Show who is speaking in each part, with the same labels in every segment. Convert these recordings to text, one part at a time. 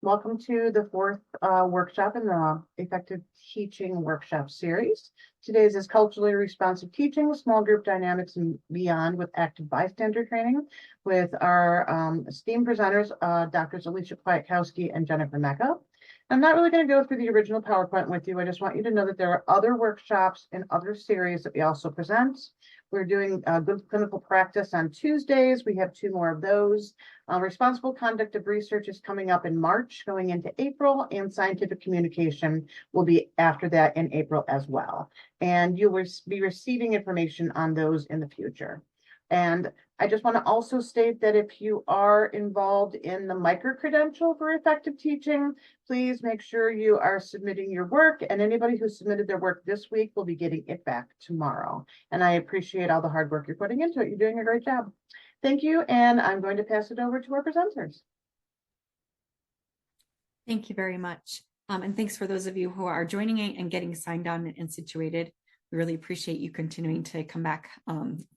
Speaker 1: Welcome to the fourth workshop in the Effective Teaching Workshop Series. Today's is Culturally Responsive Teaching, Small Group Dynamics and Beyond with Active Bystander Training with our esteemed presenters, Drs. Alysia Kwiatkowski and Jennifer Meka. I'm not really going to go through the original PowerPoint with you. I just want you to know that there are other workshops and other series that we also present. We're doing good clinical practice on Tuesdays. We have 2 more of those. Responsible conduct of research is coming up in March, going into April, and scientific communication will be after that in April as well. And you will be receiving information on those in the future. And I just want to also state that if you are involved in the micro-credential for effective teaching, please make sure you are submitting your work, and anybody who submitted their work this week will be getting it back tomorrow. And I appreciate all the hard work you're putting into it. You're doing a great job. Thank you, and I'm going to pass it over to our presenters.
Speaker 2: Thank you very much. And thanks for those of you who are joining in and getting signed on and situated. We really appreciate you continuing to come back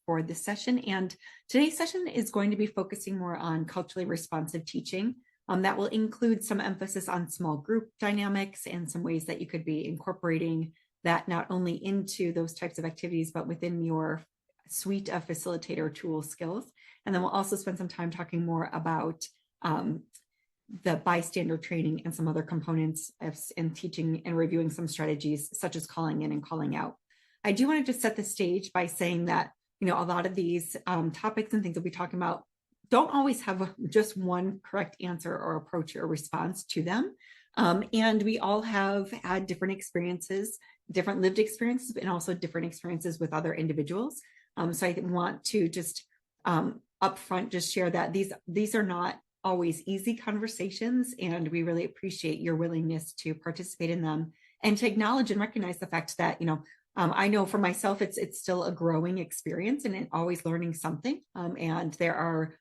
Speaker 2: for this session. And today's session is going to be focusing more on culturally responsive teaching. That will include some emphasis on small group dynamics and some ways that you could be incorporating that not only into those types of activities, but within your suite of facilitator tool skills. And then we'll also spend some time talking more about the bystander training and some other components in teaching and reviewing some strategies such as calling in and calling out. I do want to just set the stage by saying that, a lot of these topics and things that we're talking about don't always have just one correct answer or approach or response to them. And we all have had different experiences, different lived experiences, and also different experiences with other individuals. So I want to just upfront just share that these are not always easy conversations, and we really appreciate your willingness to participate in them and to acknowledge and recognize the fact that, I know for myself, it's still a growing experience and always learning something. And there are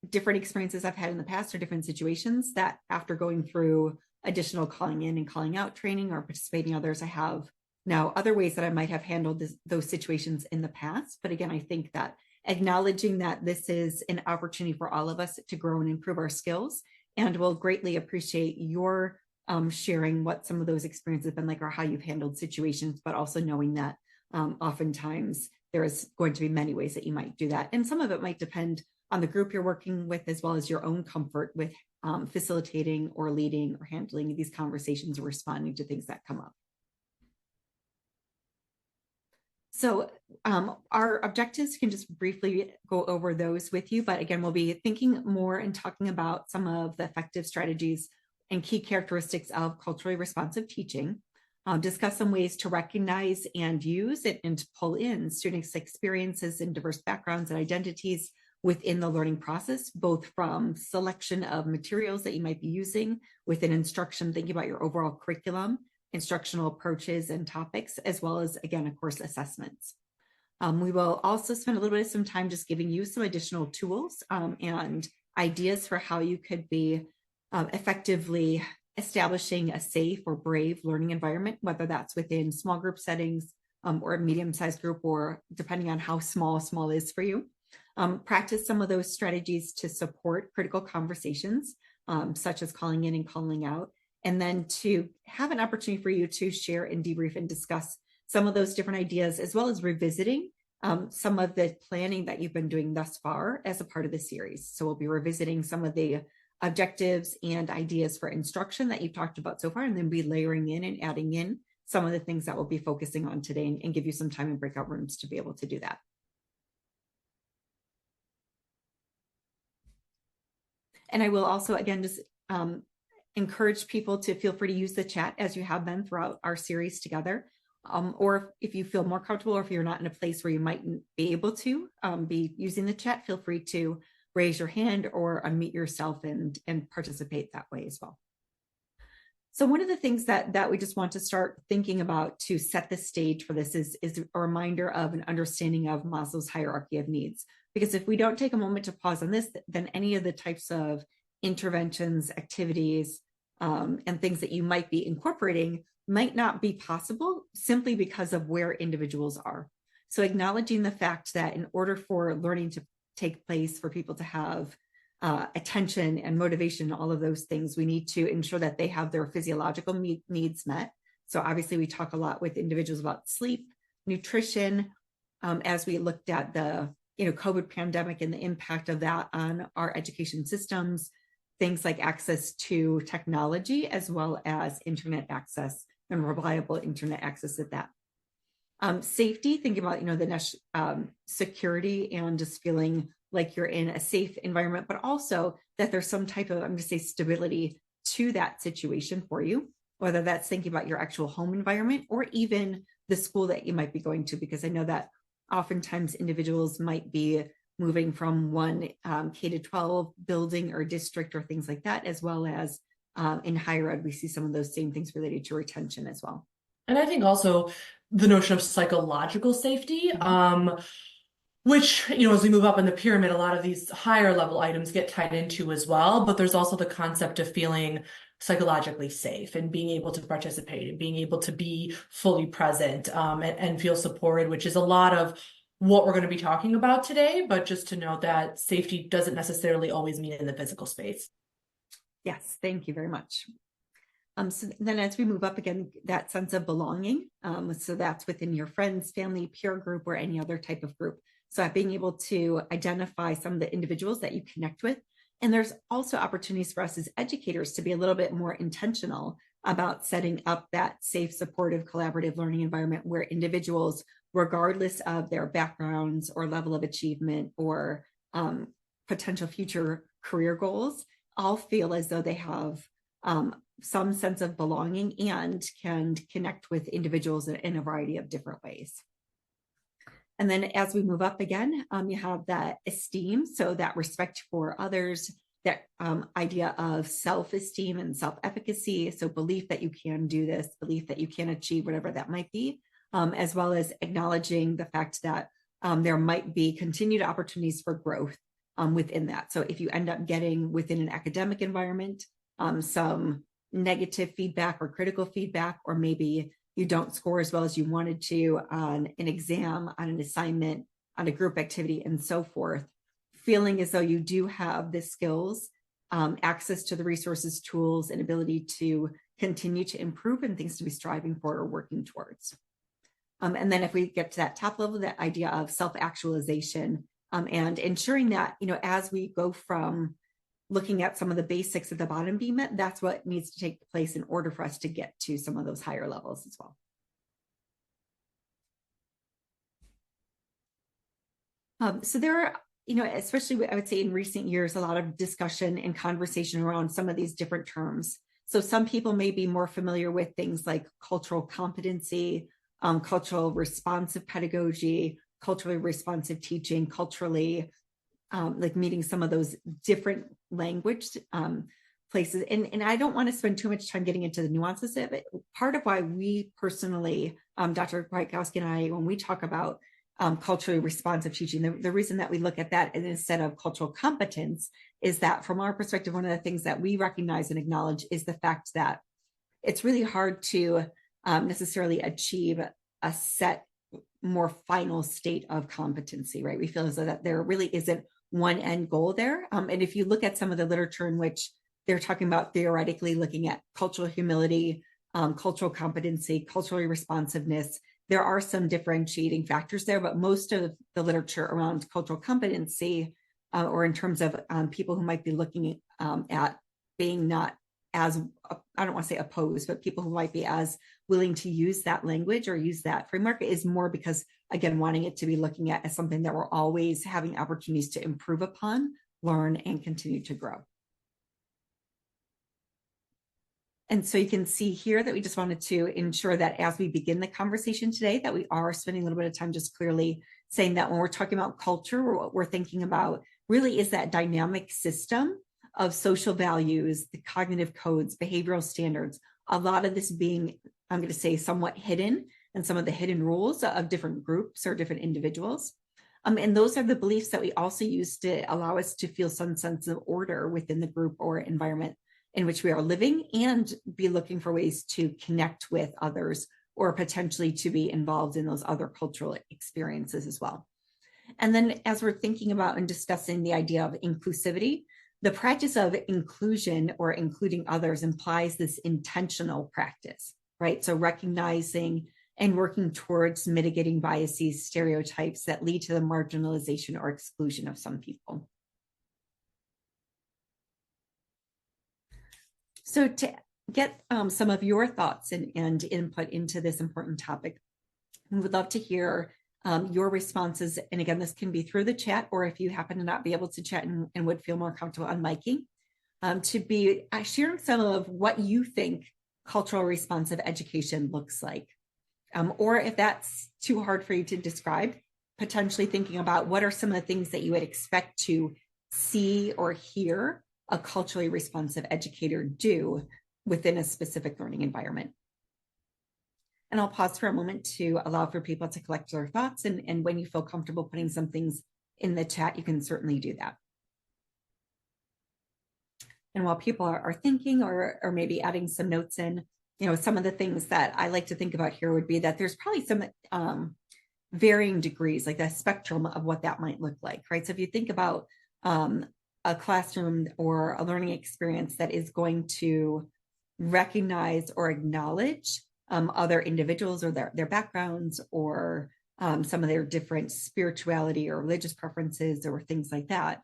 Speaker 2: different experiences I've had in the past or different situations that after going through additional calling in and calling out training or participating in others, I have now other ways that I might have handled those situations in the past. But again, I think that acknowledging that this is an opportunity for all of us to grow and improve our skills, and we'll greatly appreciate your sharing what some of those experiences have been like or how you've handled situations, but also knowing that oftentimes there is going to be many ways that you might do that. And some of it might depend on the group you're working with, as well as your own comfort with facilitating or leading or handling these conversations or responding to things that come up. So our objectives, can just briefly go over those with you, but again, we'll be thinking more and talking about some of the effective strategies and key characteristics of culturally responsive teaching, discuss some ways to recognize and use it and to pull in students' experiences and diverse backgrounds and identities within the learning process, both from selection of materials that you might be using within instruction, thinking about your overall curriculum, instructional approaches and topics, as well as, again, of course, assessments. We will also spend a little bit of some time just giving you some additional tools and ideas for how you could be effectively establishing a safe or brave learning environment, whether that's within small group settings or a medium-sized group, or depending on how small is for you. Practice some of those strategies to support critical conversations, such as calling in and calling out, and then to have an opportunity for you to share and debrief and discuss some of those different ideas, as well as revisiting some of the planning that you've been doing thus far as a part of the series. So we'll be revisiting some of the objectives and ideas for instruction that you've talked about so far, and then be layering in and adding in some of the things that we'll be focusing on today, and give you some time in breakout rooms to be able to do that. And I will also, again, just encourage people to feel free to use the chat as you have been throughout our series together. Or if you feel more comfortable, or if you're not in a place where you might be able to be using the chat, feel free to raise your hand or unmute yourself and participate that way as well. So one of the things that we just want to start thinking about to set the stage for this is a reminder of an understanding of Maslow's hierarchy of needs. Because if we don't take a moment to pause on this, then any of the types of interventions, activities, and things that you might be incorporating might not be possible simply because of where individuals are. So acknowledging the fact that in order for learning to take place, for people to have attention and motivation, all of those things, we need to ensure that they have their physiological needs met. So obviously we talk a lot with individuals about sleep, nutrition, as we looked at the COVID pandemic and the impact of that on our education systems, things like access to technology, as well as internet access and reliable internet access at that. Safety, thinking about, the security and just feeling like you're in a safe environment, but also that there's some type of, I'm going to say, stability to that situation for you, whether that's thinking about your actual home environment or even the school that you might be going to, because I know that oftentimes individuals might be moving from one K-12 building or district or things like that, as well as in higher ed, we see some of those same things related to retention as well.
Speaker 3: And I think also the notion of psychological safety, which, as we move up in the pyramid, a lot of these higher level items get tied into as well. But there's also the concept of feeling psychologically safe and being able to participate and being able to be fully present and feel supported, which is a lot of what we're going to be talking about today. But just to note that safety doesn't necessarily always mean in the physical space.
Speaker 2: Yes, thank you very much. So then as we move up again, that sense of belonging. So that's within your friends, family, peer group, or any other type of group. So being able to identify some of the individuals that you connect with. And there's also opportunities for us as educators to be a little bit more intentional about setting up that safe, supportive, collaborative learning environment where individuals, regardless of their backgrounds or level of achievement or potential future career goals, all feel as though they have some sense of belonging and can connect with individuals in a variety of different ways. And then as we move up again, you have that esteem, so that respect for others, that idea of self-esteem and self-efficacy, so belief that you can do this, belief that you can achieve whatever that might be, as well as acknowledging the fact that there might be continued opportunities for growth within that. So if you end up getting within an academic environment some negative feedback or critical feedback, or maybe you don't score as well as you wanted to on an exam, on an assignment, on a group activity, and so forth, feeling as though you do have the skills, access to the resources, tools, and ability to continue to improve and things to be striving for or working towards. And then if we get to that top level, that idea of self-actualization and ensuring that, as we go from looking at some of the basics at the bottom being met, that's what needs to take place in order for us to get to some of those higher levels as well. So there are, especially I would say in recent years, a lot of discussion and conversation around some of these different terms. So some people may be more familiar with things like cultural competency, cultural responsive pedagogy, culturally responsive teaching, culturally like meeting some of those different language places. And I don't want to spend too much time getting into the nuances of it. Part of why we personally, Dr. Kwiatkowski and I, when we talk about culturally responsive teaching, the reason that we look at that instead of cultural competence is that from our perspective, one of the things that we recognize and acknowledge is the fact that it's really hard to necessarily achieve a set, more final state of competency, right? We feel as though that there really isn't one end goal there. And if you look at some of the literature in which they're talking about theoretically looking at cultural humility, cultural competency, culturally responsiveness, there are some differentiating factors there, but most of the literature around cultural competency, or in terms of people who might be looking at being not as, I don't want to say opposed, but people who might be as willing to use that language or use that framework is more because, again, wanting it to be looking at as something that we're always having opportunities to improve upon, learn, and continue to grow. And so you can see here that we just wanted to ensure that as we begin the conversation today, that we are spending a little bit of time just clearly saying that when we're talking about culture, what we're thinking about really is that dynamic system of social values, the cognitive codes, behavioral standards, a lot of this being, I'm going to say, somewhat hidden, and some of the hidden rules of different groups or different individuals. And those are the beliefs that we also use to allow us to feel some sense of order within the group or environment in which we are living, and be looking for ways to connect with others or potentially to be involved in those other cultural experiences as well. And then as we're thinking about and discussing the idea of inclusivity, The practice of inclusion or including others implies this intentional practice, right? So recognizing and working towards mitigating biases, stereotypes that lead to the marginalization or exclusion of some people. So to get some of your thoughts and input into this important topic, we would love to hear your responses. And again, this can be through the chat, or if you happen to not be able to chat and would feel more comfortable on miking, to be sharing some of what you think cultural responsive education looks like. Or if that's too hard for you to describe, potentially thinking about what are some of the things that you would expect to see or hear a culturally responsive educator do within a specific learning environment. And I'll pause for a moment to allow for people to collect their thoughts. And when you feel comfortable putting some things in the chat, you can certainly do that. And while people are thinking or maybe adding some notes in, some of the things that I like to think about here would be that there's probably some varying degrees, like the spectrum of what that might look like, right? So if you think about a classroom or a learning experience that is going to recognize or acknowledge other individuals or their backgrounds or some of their different spirituality or religious preferences or things like that,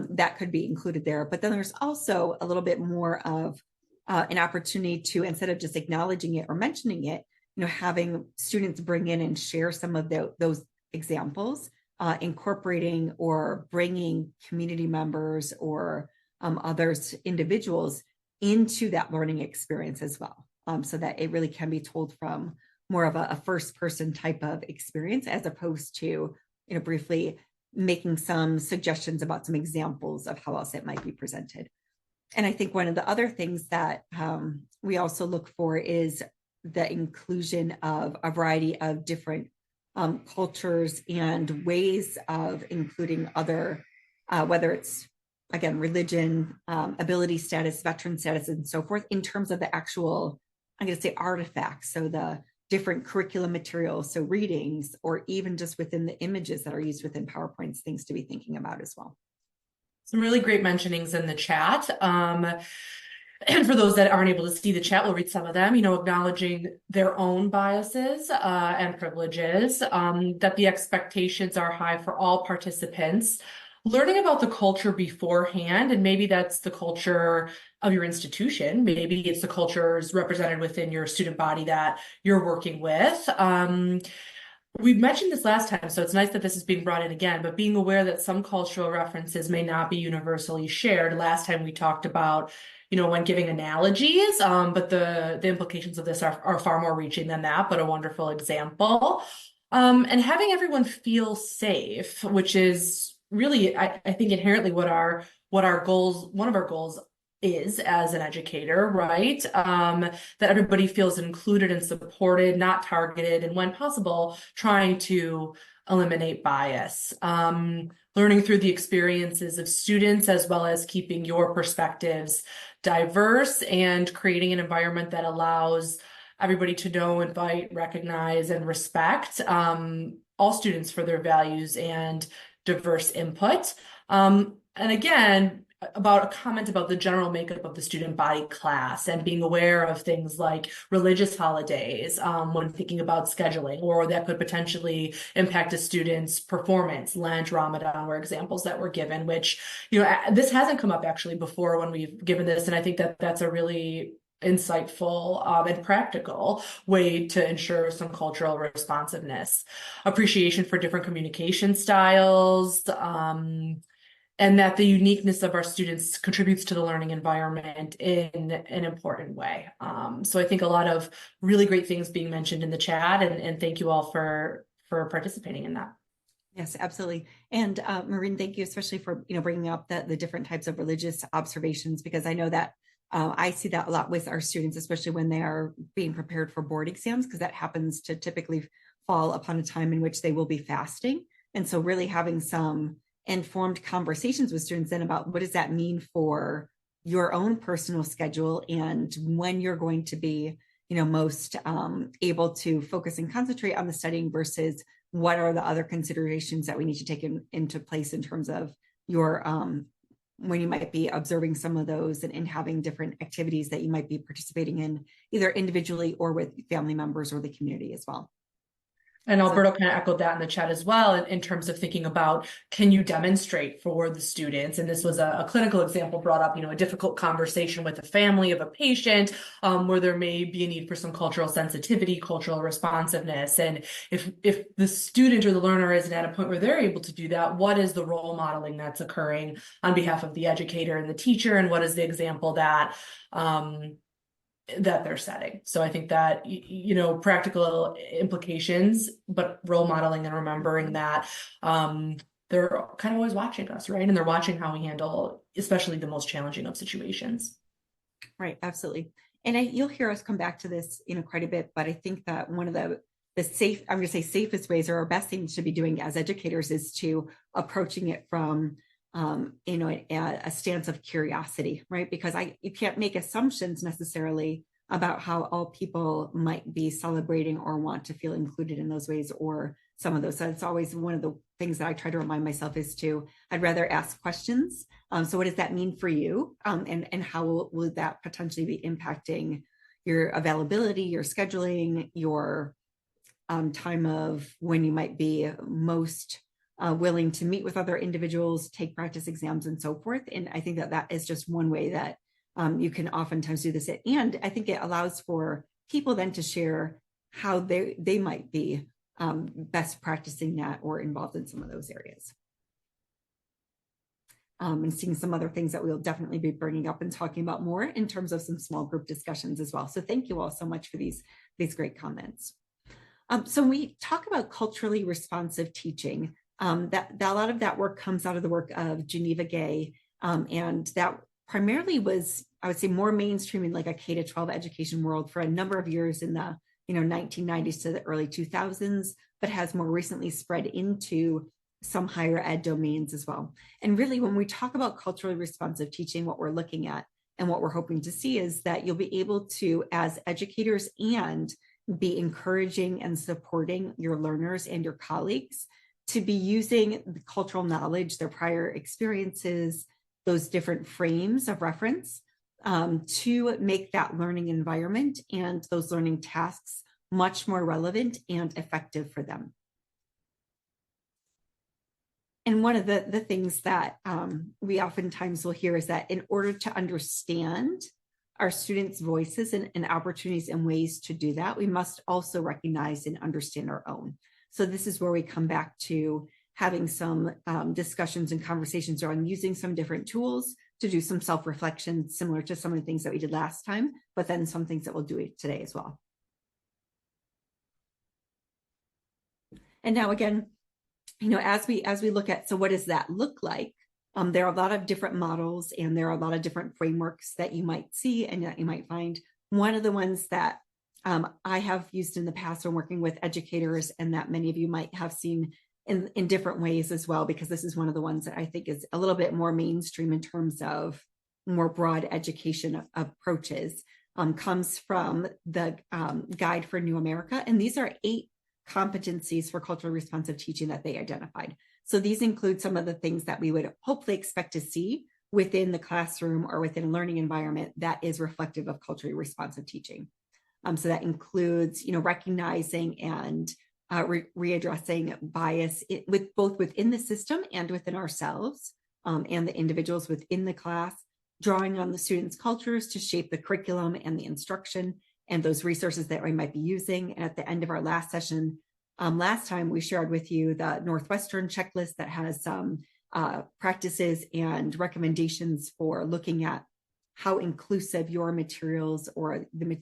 Speaker 2: that could be included there. But then there's also a little bit more of an opportunity to, instead of just acknowledging it or mentioning it, having students bring in and share some of those examples, incorporating or bringing community members or others, individuals into that learning experience as well. So that it really can be told from more of a first person type of experience, as opposed to, briefly making some suggestions about some examples of how else it might be presented. And I think one of the other things that we also look for is the inclusion of a variety of different cultures and ways of including other, whether it's, again, religion, ability status, veteran status, and so forth, in terms of the actual, I'm going to say, artifacts. So the different curriculum materials, so readings, or even just within the images that are used within PowerPoints, things to be thinking about as well.
Speaker 3: Some really great mentionings in the chat. And for those that aren't able to see the chat, we'll read some of them, acknowledging their own biases and privileges, that the expectations are high for all participants, learning about the culture beforehand, and maybe that's the culture of your institution. Maybe it's the cultures represented within your student body that you're working with. We mentioned this last time, so it's nice that this is being brought in again, but being aware that some cultural references may not be universally shared. Last time we talked about, when giving analogies, but the implications of this are far more reaching than that, but a wonderful example. And having everyone feel safe, which is really, I think, inherently what our goals, one of our goals is as an educator, right? That everybody feels included and supported, not targeted, and when possible, trying to eliminate bias. Learning through the experiences of students, as well as keeping your perspectives diverse and creating an environment that allows everybody to know, invite, recognize, and respect all students for their values and diverse input. And again, about a comment about the general makeup of the student body class and being aware of things like religious holidays when thinking about scheduling, or that could potentially impact a student's performance. Lent, Ramadan were examples that were given, which, this hasn't come up actually before when we've given this. And I think that that's a really insightful and practical way to ensure some cultural responsiveness, appreciation for different communication styles, and that the uniqueness of our students contributes to the learning environment in an important way. So I think a lot of really great things being mentioned in the chat, and thank you all for participating in that.
Speaker 2: Yes, absolutely. And Maureen, thank you especially for bringing up the different types of religious observations, because I know that I see that a lot with our students, especially when they are being prepared for board exams, because that happens to typically fall upon a time in which they will be fasting. And so really having some informed conversations with students then about what does that mean for your own personal schedule and when you're going to be, most able to focus and concentrate on the studying versus what are the other considerations that we need to take into place in terms of your when you might be observing some of those and having different activities that you might be participating in either individually or with family members or the community as well.
Speaker 3: And Alberto kind of echoed that in the chat as well, in terms of thinking about, can you demonstrate for the students? And this was a clinical example brought up, a difficult conversation with a family of a patient, where there may be a need for some cultural sensitivity, cultural responsiveness. And if the student or the learner isn't at a point where they're able to do that, what is the role modeling that's occurring on behalf of the educator and the teacher? And what is the example that they're setting? So I think that, practical implications, but role modeling and remembering that they're kind of always watching us, right? And they're watching how we handle, especially the most challenging of situations.
Speaker 2: Right, absolutely. And you'll hear us come back to this, quite a bit, but I think that one of the safest ways or our best thing to be doing as educators is to approaching it from a stance of curiosity, right? Because you can't make assumptions necessarily about how all people might be celebrating or want to feel included in those ways or some of those. So it's always one of the things that I try to remind myself I'd rather ask questions. So what does that mean for you? And how will that potentially be impacting your availability, your scheduling, your time of when you might be most willing to meet with other individuals, take practice exams, and so forth. And I think that is just one way that you can oftentimes do this. And I think it allows for people then to share how they might be best practicing that or involved in some of those areas. And seeing some other things that we'll definitely be bringing up and talking about more in terms of some small group discussions as well. So thank you all so much for these great comments. So when we talk about culturally responsive teaching, that a lot of that work comes out of the work of Geneva Gay, and that primarily was, I would say, more mainstream in like a K-12 education world for a number of years in the 1990s to the early 2000s, but has more recently spread into some higher ed domains as well. And really, when we talk about culturally responsive teaching, what we're looking at and what we're hoping to see is that you'll be able to, as educators, and be encouraging and supporting your learners and your colleagues to be using the cultural knowledge, their prior experiences, those different frames of reference to make that learning environment and those learning tasks much more relevant and effective for them. And one of the things that we oftentimes will hear is that in order to understand our students' voices and opportunities and ways to do that, we must also recognize and understand our own. So this is where we come back to having some discussions and conversations around using some different tools to do some self-reflection, similar to some of the things that we did last time, but then some things that we'll do today as well. And now again, as we look at, so what does that look like? There are a lot of different models and there are a lot of different frameworks that you might see and that you might find. One of the ones that I have used in the past when working with educators, and that many of you might have seen in different ways as well, because this is one of the ones that I think is a little bit more mainstream in terms of more broad education approaches, comes from the Guide for New America. And these are 8 competencies for culturally responsive teaching that they identified. So these include some of the things that we would hopefully expect to see within the classroom or within a learning environment that is reflective of culturally responsive teaching. So that includes, recognizing and readdressing bias with both within the system and within ourselves and the individuals within the class, drawing on the students' cultures to shape the curriculum and the instruction and those resources that we might be using. And at the end of our last session, last time we shared with you the Northwestern checklist that has some practices and recommendations for looking at how inclusive your materials or the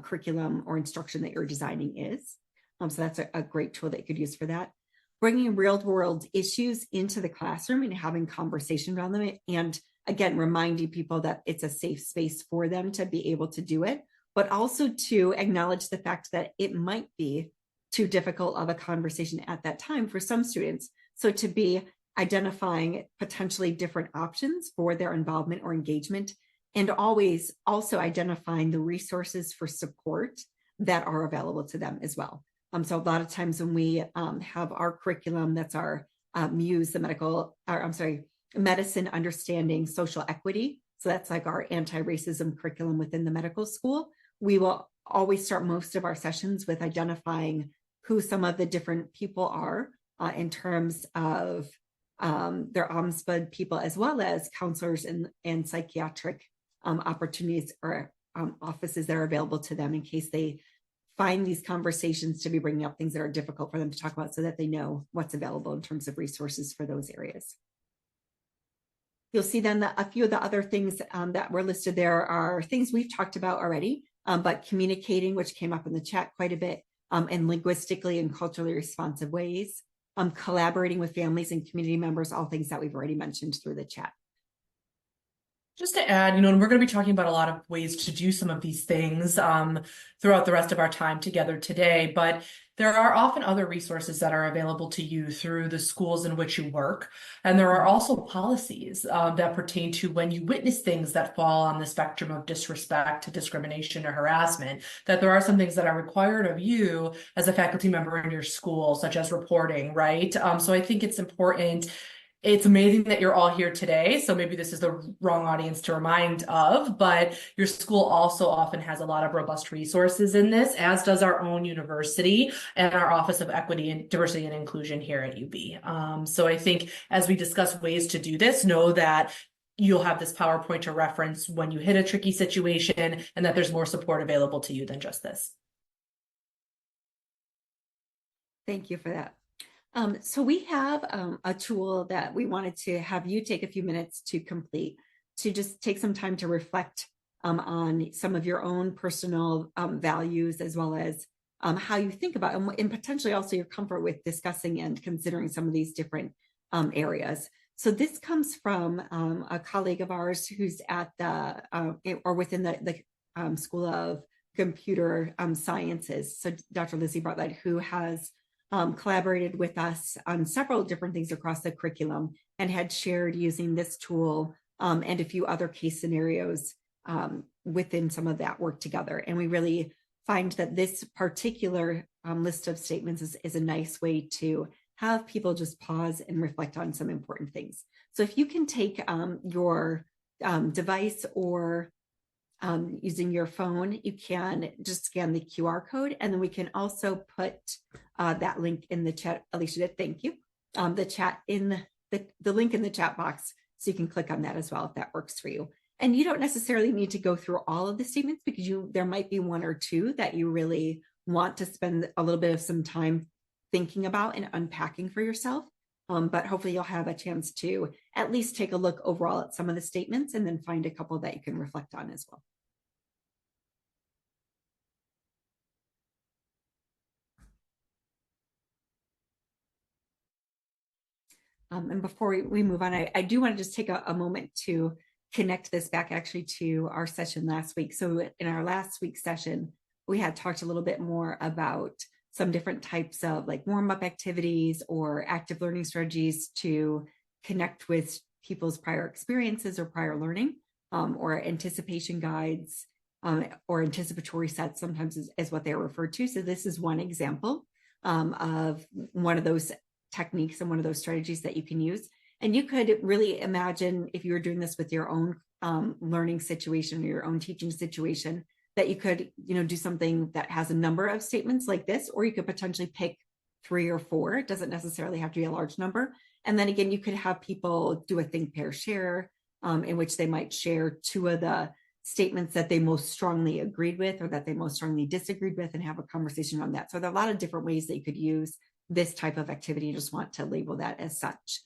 Speaker 2: curriculum or instruction that you're designing is. So that's a great tool that you could use for that. Bringing real world issues into the classroom and having conversation around them. And again, reminding people that it's a safe space for them to be able to do it, but also to acknowledge the fact that it might be too difficult of a conversation at that time for some students. So to be identifying potentially different options for their involvement or engagement, and always also identifying the resources for support that are available to them as well. So a lot of times when we have our curriculum, that's our MEERI, medicine understanding social equity. So that's like our anti-racism curriculum within the medical school. We will always start most of our sessions with identifying who some of the different people are in terms of their OMSPD people, as well as counselors and psychiatric opportunities or offices that are available to them in case they find these conversations to be bringing up things that are difficult for them to talk about, so that they know what's available in terms of resources for those areas. You'll see then that a few of the other things that were listed there are things we've talked about already, but communicating, which came up in the chat quite a bit, in linguistically and culturally responsive ways, collaborating with families and community members, all things that we've already mentioned through the chat.
Speaker 3: Just to add, and we're going to be talking about a lot of ways to do some of these things throughout the rest of our time together today, but there are often other resources that are available to you through the schools in which you work. And there are also policies that pertain to when you witness things that fall on the spectrum of disrespect to discrimination or harassment, that there are some things that are required of you as a faculty member in your school, such as reporting, right? So I think it's important. It's amazing that you're all here today. So maybe this is the wrong audience to remind of, but your school also often has a lot of robust resources in this, as does our own university and our Office of Equity and Diversity and Inclusion here at UB. So I think as we discuss ways to do this, know that you'll have this PowerPoint to reference when you hit a tricky situation, and that there's more support available to you than just this.
Speaker 2: Thank you for that. So we have a tool that we wanted to have you take a few minutes to complete, to just take some time to reflect on some of your own personal values, as well as how you think about and potentially also your comfort with discussing and considering some of these different areas. So this comes from a colleague of ours who's at the or within the School of Computer Sciences. So Dr. Lizzie Bartlett, who has collaborated with us on several different things across the curriculum and had shared using this tool and a few other case scenarios within some of that work together. And we really find that this particular list of statements is a nice way to have people just pause and reflect on some important things. So if you can take your device or using your phone, you can just scan the QR code, and then we can also put that link in the chat. Alysia, thank you. The chat in the link in the chat box, so you can click on that as well if that works for you. And you don't necessarily need to go through all of the statements, because there might be one or two that you really want to spend a little bit of some time thinking about and unpacking for yourself. But hopefully you'll have a chance to at least take a look overall at some of the statements and then find a couple that you can reflect on as well. And before we move on, I do want to just take a moment to connect this back actually to our session last week. So in our last week's session, we had talked a little bit more about some different types of like warm-up activities or active learning strategies to connect with people's prior experiences or prior learning, or anticipation guides, or anticipatory sets sometimes is what they're referred to. So this is one example of one of those techniques and one of those strategies that you can use. And you could really imagine, if you were doing this with your own learning situation or your own teaching situation, that you could, do something that has a number of statements like this, or you could potentially pick 3 or 4. It doesn't necessarily have to be a large number. And then again, you could have people do a think, pair, share, in which they might share 2 of the statements that they most strongly agreed with or that they most strongly disagreed with, and have a conversation on that. So there are a lot of different ways that you could use this type of activity. You just want to label that as such.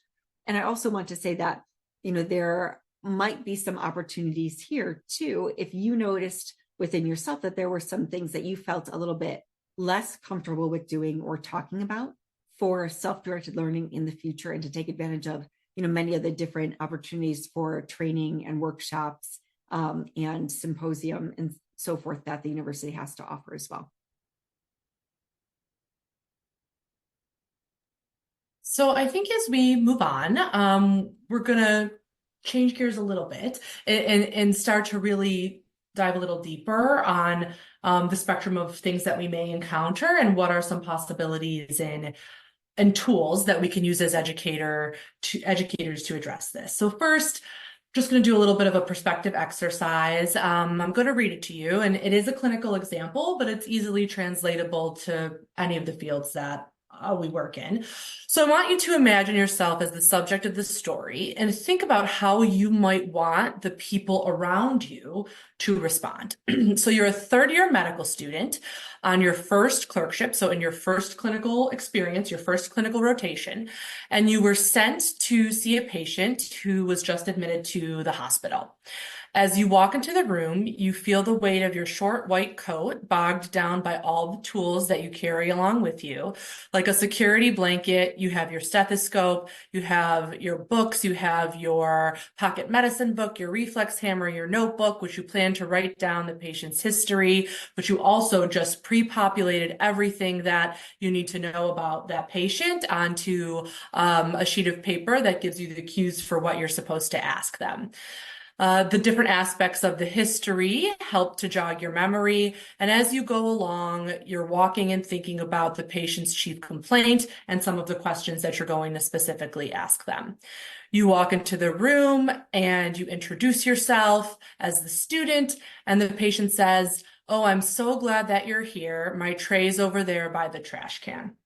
Speaker 2: And I also want to say that, there might be some opportunities here too, if you noticed within yourself that there were some things that you felt a little bit less comfortable with doing or talking about for self-directed learning in the future, and to take advantage of, many of the different opportunities for training and workshops and symposium and so forth that the university has to offer as well.
Speaker 3: So I think as we move on, we're going to change gears a little bit and start to really dive a little deeper on the spectrum of things that we may encounter, and what are some possibilities in and tools that we can use as educators to address this. So first, just going to do a little bit of a perspective exercise. I'm going to read it to you, and it is a clinical example, but it's easily translatable to any of the fields that we work in. So I want you to imagine yourself as the subject of the story and think about how you might want the people around you to respond. So you're a third-year medical student on your first clerkship, so in your first clinical experience, your first clinical rotation, and you were sent to see a patient who was just admitted to the hospital. As you walk into the room, you feel the weight of your short white coat bogged down by all the tools that you carry along with you. Like a security blanket, you have your stethoscope, you have your books, you have your pocket medicine book, your reflex hammer, your notebook, which you plan to write down the patient's history, but you also just pre-populated everything that you need to know about that patient onto a sheet of paper that gives you the cues for what you're supposed to ask them. The different aspects of the history help to jog your memory. And as you go along, you're walking and thinking about the patient's chief complaint and some of the questions that you're going to specifically ask them. You walk into the room and you introduce yourself as the student, and the patient says, "Oh, I'm so glad that you're here. My tray's over there by the trash can."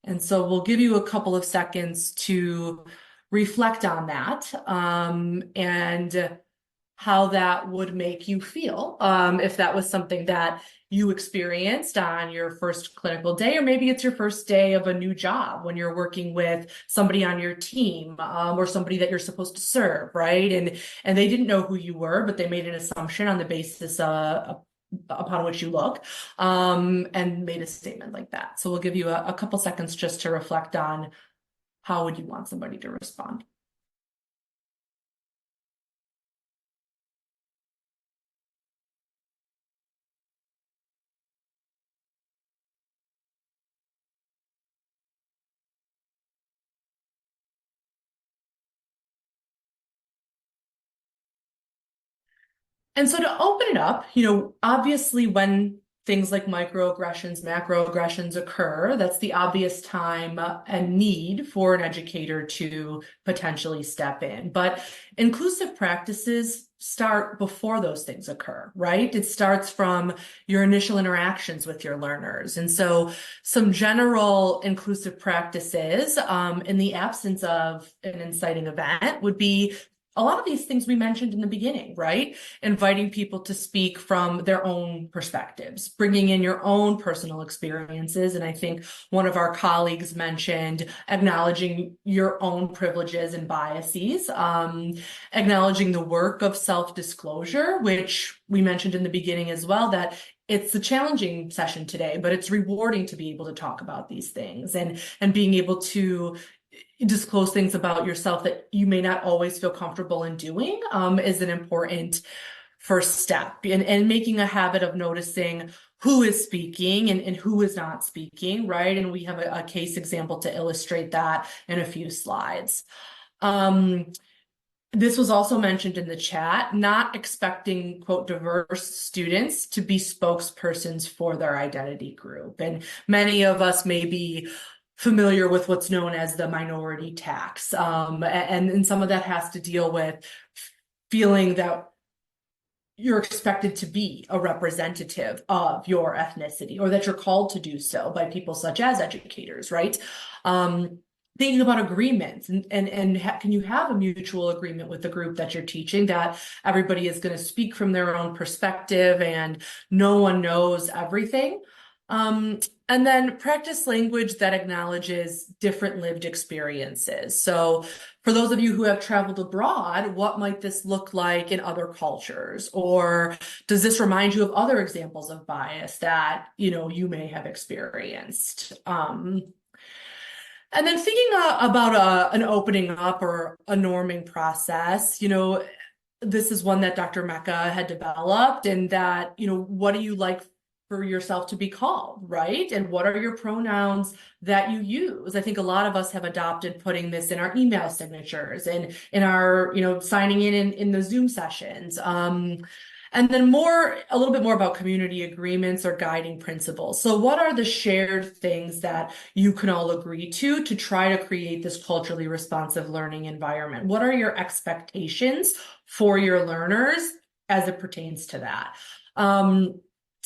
Speaker 3: And so we'll give you a couple of seconds to reflect on that and how that would make you feel if that was something that you experienced on your first clinical day, or maybe it's your first day of a new job when you're working with somebody on your team or somebody that you're supposed to serve, right? And they didn't know who you were, but they made an assumption on the basis upon which you look and made a statement like that. So we'll give you a couple seconds just to reflect on how would you want somebody to respond. And so to open it up, obviously when things like microaggressions, macroaggressions occur, that's the obvious time and need for an educator to potentially step in. But inclusive practices start before those things occur, right? It starts from your initial interactions with your learners. And so some general inclusive practices in the absence of an inciting event would be a lot of these things we mentioned in the beginning, right? Inviting people to speak from their own perspectives, bringing in your own personal experiences. And I think one of our colleagues mentioned acknowledging your own privileges and biases, acknowledging the work of self-disclosure, which we mentioned in the beginning as well, that it's a challenging session today, but it's rewarding to be able to talk about these things and being able to disclose things about yourself that you may not always feel comfortable in doing is an important first step, and making a habit of noticing who is speaking and who is not speaking, right? And we have a case example to illustrate that in a few slides. This was also mentioned in the chat, not expecting, quote, diverse students to be spokespersons for their identity group. And many of us may be familiar with what's known as the minority tax. And some of that has to deal with feeling that you're expected to be a representative of your ethnicity, or that you're called to do so by people such as educators, right? Thinking about agreements and can you have a mutual agreement with the group that you're teaching that everybody is going to speak from their own perspective and no one knows everything? And then practice language that acknowledges different lived experiences. So for those of you who have traveled abroad, what might this look like in other cultures? Or does this remind you of other examples of bias that, you may have experienced? And then thinking about an opening up or a norming process, this is one that Dr. Meka had developed, and that, what do you like for yourself to be called, right? And what are your pronouns that you use? I think a lot of us have adopted putting this in our email signatures and in our, signing in the Zoom sessions. And then a little bit more about community agreements or guiding principles. So what are the shared things that you can all agree to try to create this culturally responsive learning environment? What are your expectations for your learners as it pertains to that?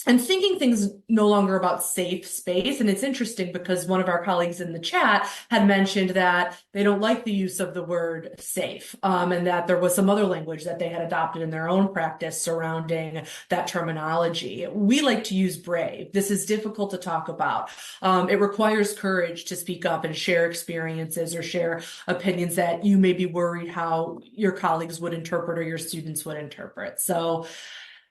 Speaker 3: And thinking things no longer about safe space. And it's interesting because one of our colleagues in the chat had mentioned that they don't like the use of the word safe, and that there was some other language that they had adopted in their own practice surrounding that terminology. We like to use brave. This is difficult to talk about. It requires courage to speak up and share experiences or share opinions that you may be worried how your colleagues would interpret or your students would interpret. So,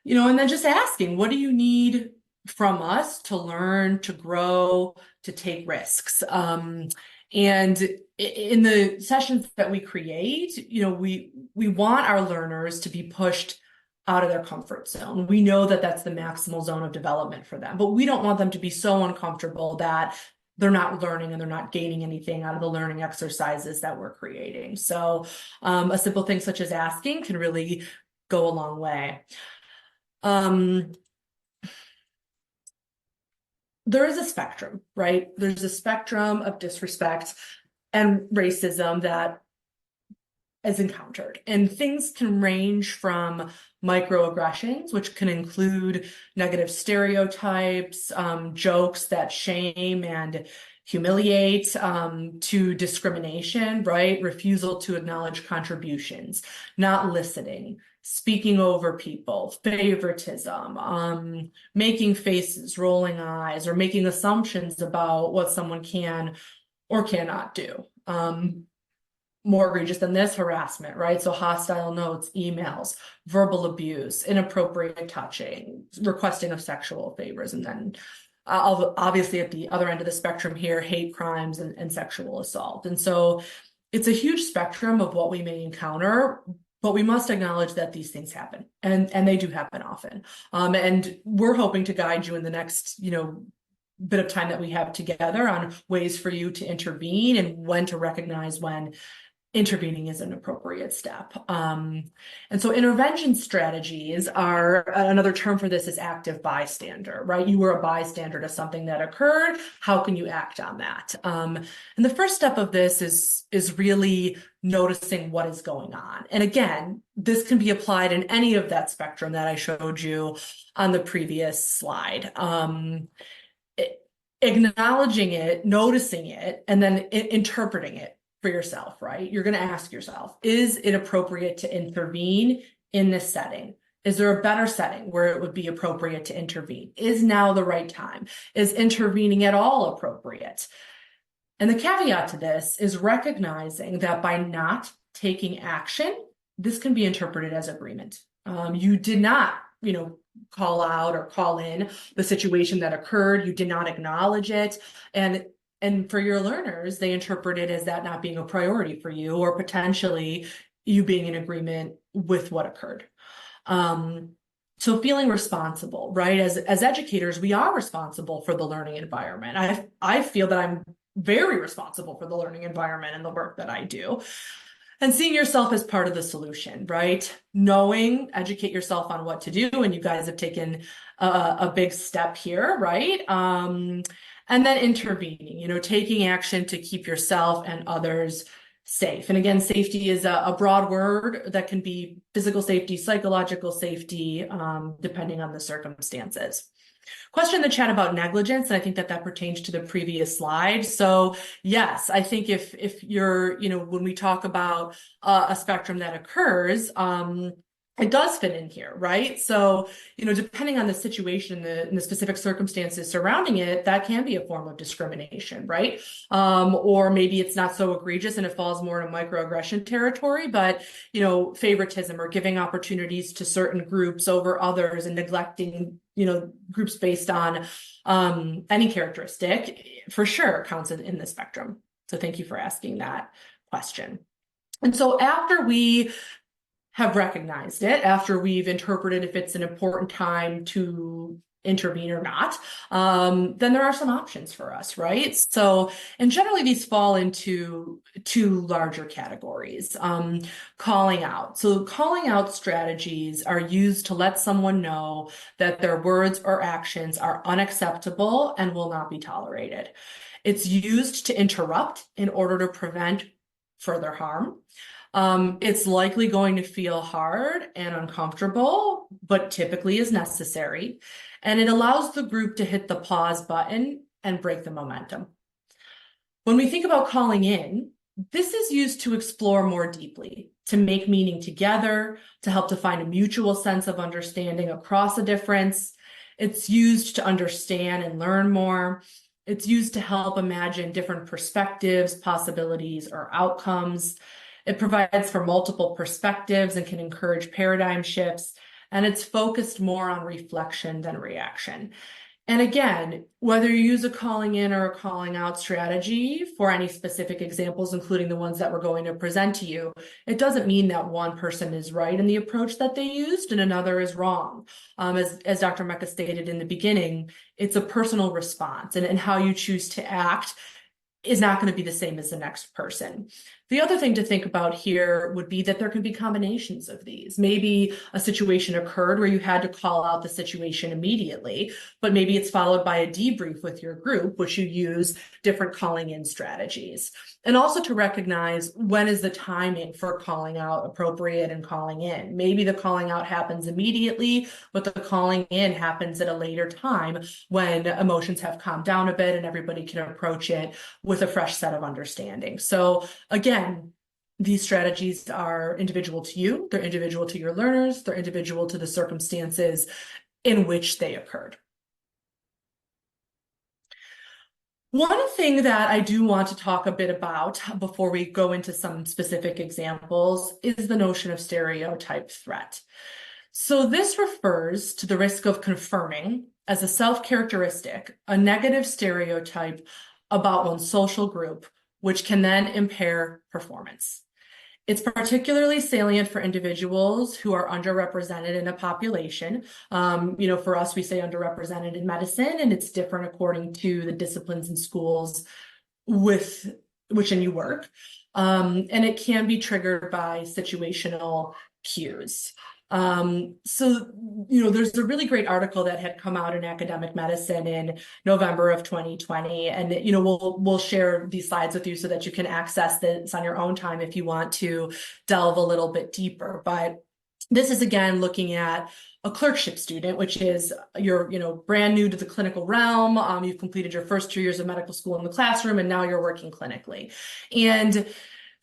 Speaker 3: and then just asking, what do you need from us to learn, to grow, to take risks? And in the sessions that we create, we want our learners to be pushed out of their comfort zone. We know that that's the maximal zone of development for them, but we don't want them to be so uncomfortable that they're not learning and they're not gaining anything out of the learning exercises that we're creating. So a simple thing such as asking can really go a long way. There is a spectrum, right? There's a spectrum of disrespect and racism that is encountered, and things can range from microaggressions, which can include negative stereotypes, jokes that shame and humiliate, to discrimination, right? Refusal to acknowledge contributions, not listening, speaking over people, favoritism, making faces, rolling eyes, or making assumptions about what someone can or cannot do. More egregious than this, harassment, right? So hostile notes, emails, verbal abuse, inappropriate touching, requesting of sexual favors, and then obviously at the other end of the spectrum here, hate crimes and sexual assault. And so it's a huge spectrum of what we may encounter, but we must acknowledge that these things happen, and they do happen often. And we're hoping to guide you in the next, bit of time that we have together on ways for you to intervene and when to recognize when intervening is an appropriate step. And so intervention strategies are, another term for this is active bystander, right? You were a bystander to something that occurred. How can you act on that? And the first step of this is really noticing what is going on. And again, this can be applied in any of that spectrum that I showed you on the previous slide. Acknowledging it, noticing it, and then interpreting it for yourself, right? You're going to ask yourself, is it appropriate to intervene in this setting? Is there a better setting where it would be appropriate to intervene? Is now the right time? Is intervening at all appropriate? And the caveat to this is recognizing that by not taking action, this can be interpreted as agreement. You did not, call out or call in the situation that occurred. You did not acknowledge it. And for your learners, they interpret it as that not being a priority for you, or potentially you being in agreement with what occurred. So feeling responsible, right? As educators, we are responsible for the learning environment. I feel that I'm very responsible for the learning environment and the work that I do. And seeing yourself as part of the solution, right? Educate yourself on what to do. And you guys have taken a big step here, right? And then intervening, taking action to keep yourself and others safe. And again, safety is a broad word that can be physical safety, psychological safety, depending on the circumstances. Question in the chat about negligence, and I think that pertains to the previous slide. So yes, I think if you're, when we talk about a spectrum that occurs, it does fit in here, right? So, depending on the situation and the specific circumstances surrounding it, that can be a form of discrimination, right? Or maybe it's not so egregious and it falls more in a microaggression territory, but, favoritism or giving opportunities to certain groups over others and neglecting, groups based on any characteristic for sure counts in the spectrum. So thank you for asking that question. And so after we have recognized it, after we've interpreted if it's an important time to intervene or not, then there are some options for us, right? So, and generally these fall into two larger categories. Calling out. So calling out strategies are used to let someone know that their words or actions are unacceptable and will not be tolerated. It's used to interrupt in order to prevent further harm. It's likely going to feel hard and uncomfortable, but typically is necessary. And it allows the group to hit the pause button and break the momentum. When we think about calling in, this is used to explore more deeply, to make meaning together, to help to find a mutual sense of understanding across a difference. It's used to understand and learn more. It's used to help imagine different perspectives, possibilities, or outcomes. It provides for multiple perspectives and can encourage paradigm shifts. And it's focused more on reflection than reaction. And again, whether you use a calling in or a calling out strategy for any specific examples, including the ones that we're going to present to you, it doesn't mean that one person is right in the approach that they used and another is wrong. As Dr. Meka stated in the beginning, it's a personal response, and how you choose to act is not going to be the same as the next person. The other thing to think about here would be that there can be combinations of these. Maybe a situation occurred where you had to call out the situation immediately, but maybe it's followed by a debrief with your group, which you use different calling in strategies. And also to recognize when is the timing for calling out appropriate and calling in. Maybe the calling out happens immediately, but the calling in happens at a later time when emotions have calmed down a bit and everybody can approach it with a fresh set of understanding. So again, these strategies are individual to you, they're individual to your learners, they're individual to the circumstances in which they occurred. One thing that I do want to talk a bit about before we go into some specific examples is the notion of stereotype threat. So this refers to the risk of confirming as a self-characteristic a negative stereotype about one's social group, which can then impair performance. It's particularly salient for individuals who are underrepresented in a population. For us, we say underrepresented in medicine, and it's different according to the disciplines and schools with which you work. And it can be triggered by situational cues. There's a really great article that had come out in Academic Medicine in November of 2020, and we'll share these slides with you so that you can access this on your own time if you want to delve a little bit deeper. But this is again looking at a clerkship student, which is you're brand new to the clinical realm. You've completed your first 2 years of medical school in the classroom, and now you're working clinically. And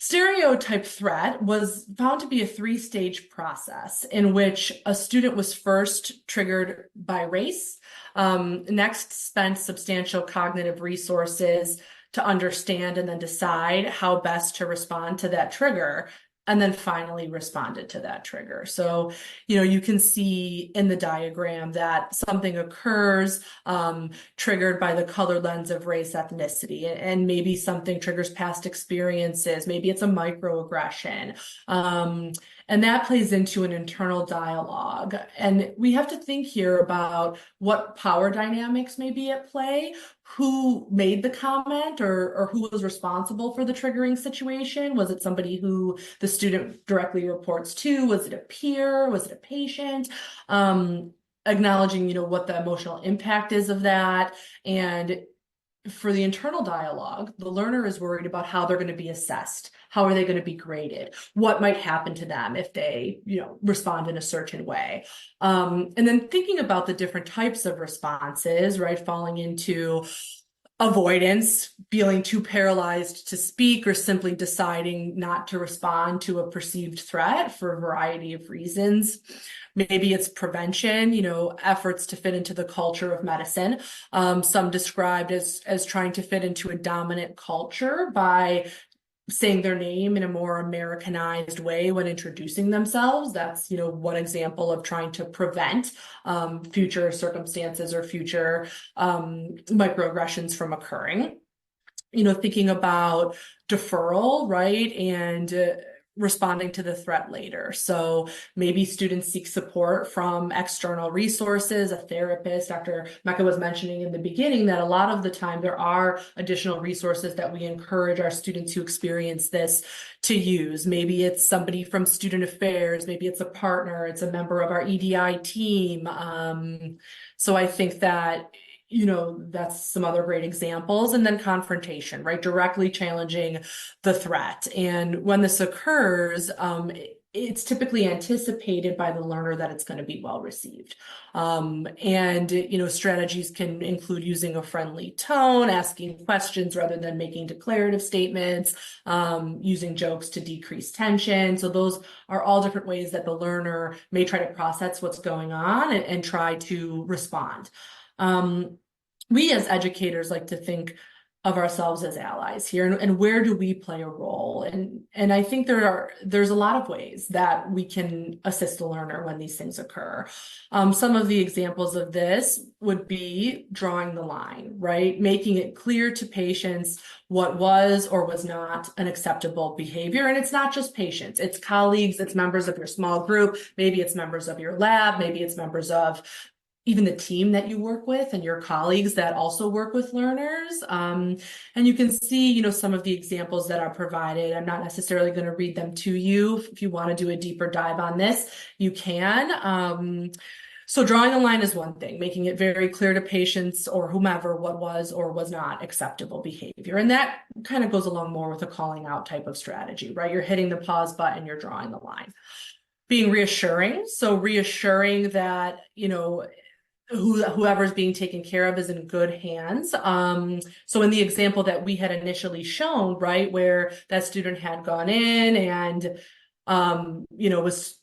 Speaker 3: stereotype threat was found to be a 3-stage process in which a student was first triggered by race, next spent substantial cognitive resources to understand and then decide how best to respond to that trigger, and then finally responded to that trigger. So, you can see in the diagram that something occurs triggered by the colored lens of race, ethnicity, and maybe something triggers past experiences. Maybe it's a microaggression. And that plays into an internal dialogue. And we have to think here about what power dynamics may be at play, who made the comment or who was responsible for the triggering situation. Was it somebody who the student directly reports to? Was it a peer? Was it a patient? Acknowledging, what the emotional impact is of that. And for the internal dialogue, the learner is worried about how they're going to be assessed. How are they going to be graded? What might happen to them if they, respond in a certain way? And then thinking about the different types of responses, right? Falling into avoidance, feeling too paralyzed to speak, or simply deciding not to respond to a perceived threat for a variety of reasons. Maybe it's prevention, efforts to fit into the culture of medicine. Some described as trying to fit into a dominant culture by saying their name in a more Americanized way when introducing themselves. That's, one example of trying to prevent future circumstances or future microaggressions from occurring. Thinking about deferral, right? And responding to the threat later. So maybe students seek support from external resources, a therapist. Dr. Meka was mentioning in the beginning that a lot of the time there are additional resources that we encourage our students who experience this to use. Maybe it's somebody from student affairs, maybe it's a partner, it's a member of our EDI team. So I think that, that's some other great examples. And then confrontation, right? Directly challenging the threat. And when this occurs, it's typically anticipated by the learner that it's going to be well received. And strategies can include using a friendly tone, asking questions rather than making declarative statements, using jokes to decrease tension. So those are all different ways that the learner may try to process what's going on and try to respond. We as educators like to think of ourselves as allies here, and where do we play a role? And I think there's a lot of ways that we can assist the learner when these things occur. Some of the examples of this would be drawing the line, right? Making it clear to patients what was or was not an acceptable behavior. And it's not just patients, it's colleagues, it's members of your small group, maybe it's members of your lab, maybe it's members of even the team that you work with and your colleagues that also work with learners. And you can see, some of the examples that are provided. I'm not necessarily going to read them to you. If you want to do a deeper dive on this, you can. So drawing the line is one thing, making it very clear to patients or whomever what was or was not acceptable behavior. And that kind of goes along more with a calling out type of strategy, right? You're hitting the pause button, you're drawing the line. Being reassuring. So reassuring that, whoever's being taken care of is in good hands. So in the example that we had initially shown, right, where that student had gone in and, was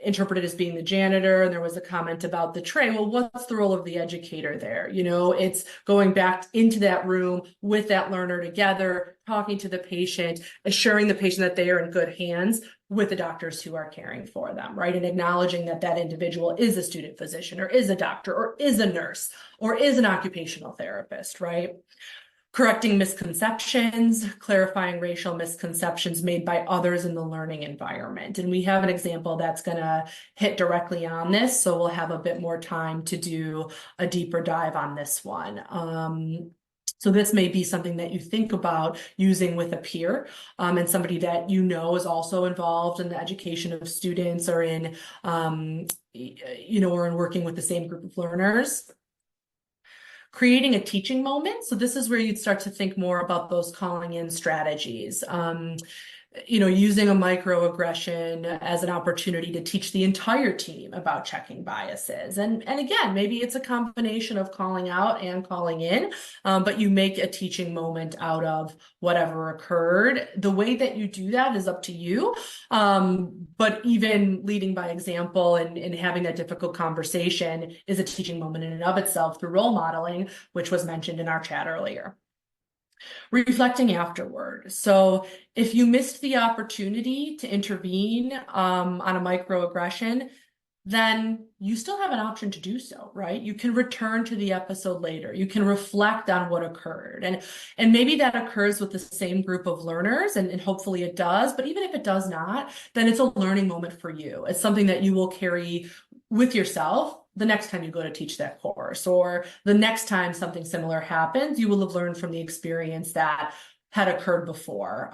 Speaker 3: interpreted as being the janitor, and there was a comment about the tray. Well, what's the role of the educator there? It's going back into that room with that learner together, talking to the patient, assuring the patient that they are in good hands with the doctors who are caring for them, right? And acknowledging that that individual is a student physician or is a doctor or is a nurse or is an occupational therapist, right? Correcting misconceptions, clarifying racial misconceptions made by others in the learning environment. And we have an example that's going to hit directly on this, so we'll have a bit more time to do a deeper dive on this one. So this may be something that you think about using with a peer and somebody that is also involved in the education of students or in, or in working with the same group of learners. Creating a teaching moment. So this is where you'd start to think more about those calling in strategies. Using a microaggression as an opportunity to teach the entire team about checking biases. And again, maybe it's a combination of calling out and calling in, but you make a teaching moment out of whatever occurred. The way that you do that is up to you. But even leading by example and having that difficult conversation is a teaching moment in and of itself through role modeling, which was mentioned in our chat earlier. Reflecting afterward. So if you missed the opportunity to intervene on a microaggression, then you still have an option to do so, right? You can return to the episode later. You can reflect on what occurred. And maybe that occurs with the same group of learners, and hopefully it does. But even if it does not, then it's a learning moment for you. It's something that you will carry with yourself the next time you go to teach that course, or the next time something similar happens, you will have learned from the experience that had occurred before.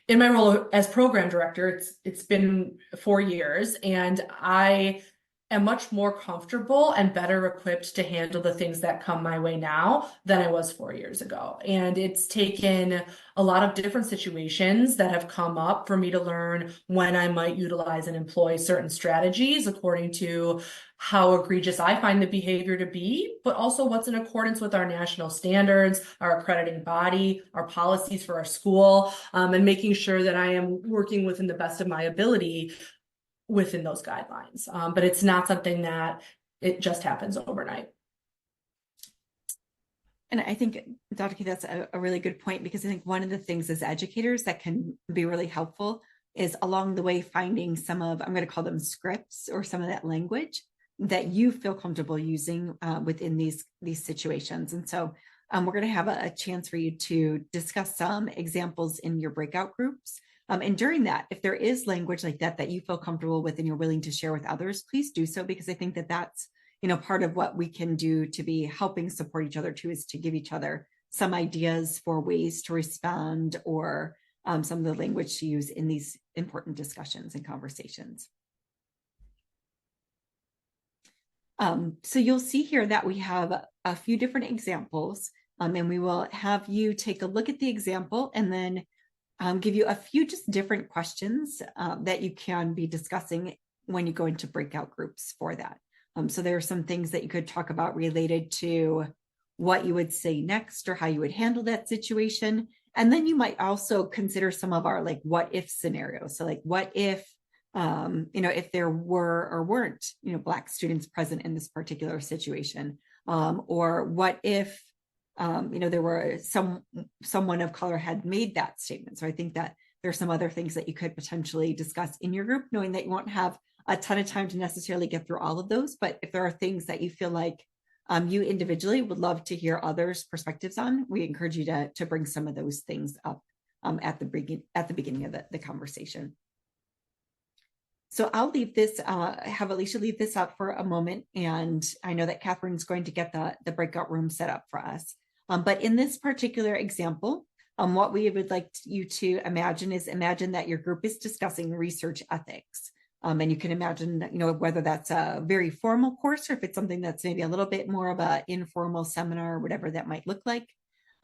Speaker 3: In my role as program director, it's been 4 years, and I am much more comfortable and better equipped to handle the things that come my way now than I was 4 years ago. And it's taken a lot of different situations that have come up for me to learn when I might utilize and employ certain strategies according to how egregious I find the behavior to be, but also what's in accordance with our national standards, our accrediting body, our policies for our school, and making sure that I am working within the best of my ability within those guidelines. But it's not something that it just happens overnight.
Speaker 2: And I think, Dr. Key, that's a really good point, because I think one of the things as educators that can be really helpful is along the way finding some of, I'm going to call them scripts, or some of that language that you feel comfortable using within these situations. And so we're going to have a chance for you to discuss some examples in your breakout groups And during that, if there is language like that that you feel comfortable with and you're willing to share with others, please do so, because I think that that's, part of what we can do to be helping support each other too, is to give each other some ideas for ways to respond, or some of the language to use in these important discussions and conversations. So you'll see here that we have a few different examples, and we will have you take a look at the example and then give you a few just different questions that you can be discussing when you go into breakout groups for that. So there are some things that you could talk about related to what you would say next or how you would handle that situation. And then you might also consider some of our like what if scenarios. So like what if, if there were or weren't, Black students present in this particular situation, or what if, there were someone of color had made that statement. So I think that there's some other things that you could potentially discuss in your group, knowing that you won't have a ton of time to necessarily get through all of those. But if there are things that you feel like you individually would love to hear others' perspectives on, we encourage you to bring some of those things up at the beginning of the conversation. So I'll leave this, have Alysia leave this up for a moment. And I know that Catherine's going to get the breakout room set up for us. But in this particular example, what we would like you to imagine that your group is discussing research ethics. And you can imagine, whether that's a very formal course or if it's something that's maybe a little bit more of an informal seminar or whatever that might look like.